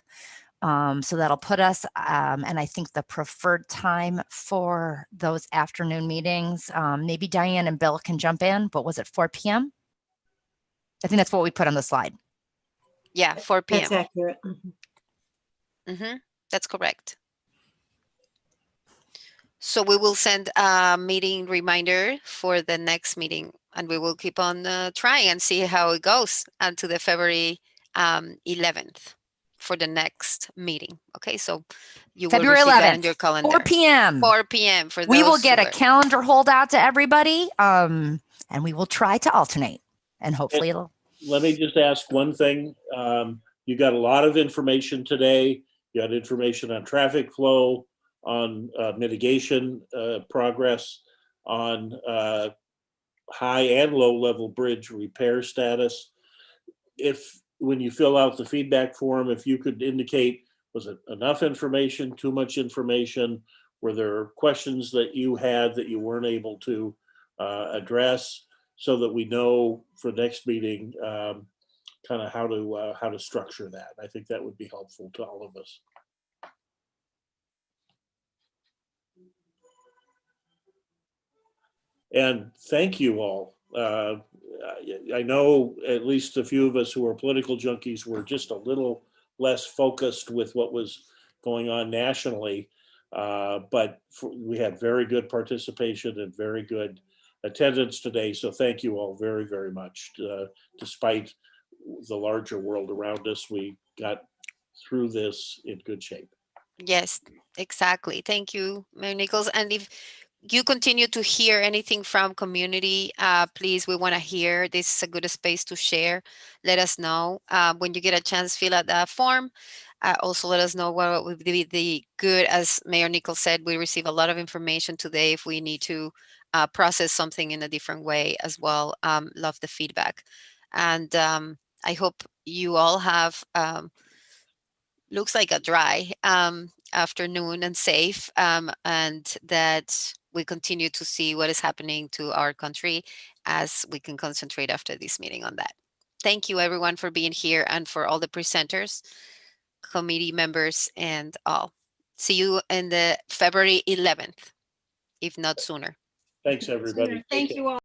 So that'll put us, and I think the preferred time for those afternoon meetings, maybe Diane and Bill can jump in, but was it 4 p.m.? I think that's what we put on the slide. Yeah, 4 p.m. That's accurate. Mm-hmm. That's correct. So we will send a meeting reminder for the next meeting, and we will keep on trying and see how it goes until the February 11th for the next meeting. Okay, so you February will receive that in 11th, your calendar. 4 p.m. 4 p.m. for We will those get who a are- calendar hold out to everybody, and we will try to alternate, and hopefully it'll. Let me just ask one thing. You got a lot of information today. You had information on traffic flow, on mitigation progress, on high and low level bridge repair status. If when you fill out the feedback form, if you could indicate, was it enough information, too much information? Were there questions that you had that you weren't able to address, so that we know for next meeting kind of how to structure that? I think that would be helpful to all of us. And thank you all. I know at least a few of us who are political junkies were just a little less focused with what was going on nationally, but we had very good participation and very good attendance today. So thank you all very, very much. Despite the larger world around us, we got through this in good shape. Yes, exactly. Thank you, Mayor Nichols. And if you continue to hear anything from community, please, we want to hear. This is a good space to share. Let us know. When you get a chance, fill out that form. Also, let us know what would be the good. As Mayor Nichols said, we receive a lot of information today. If we need to process something in a different way as well, love the feedback. And I hope you all have looks like a dry afternoon and safe, and that we continue to see what is happening to our country as we can concentrate after this meeting on that. Thank you everyone for being here and for all the presenters, committee members, and all. See you in the February 11th, if not sooner. Thanks, everybody. Thank you all.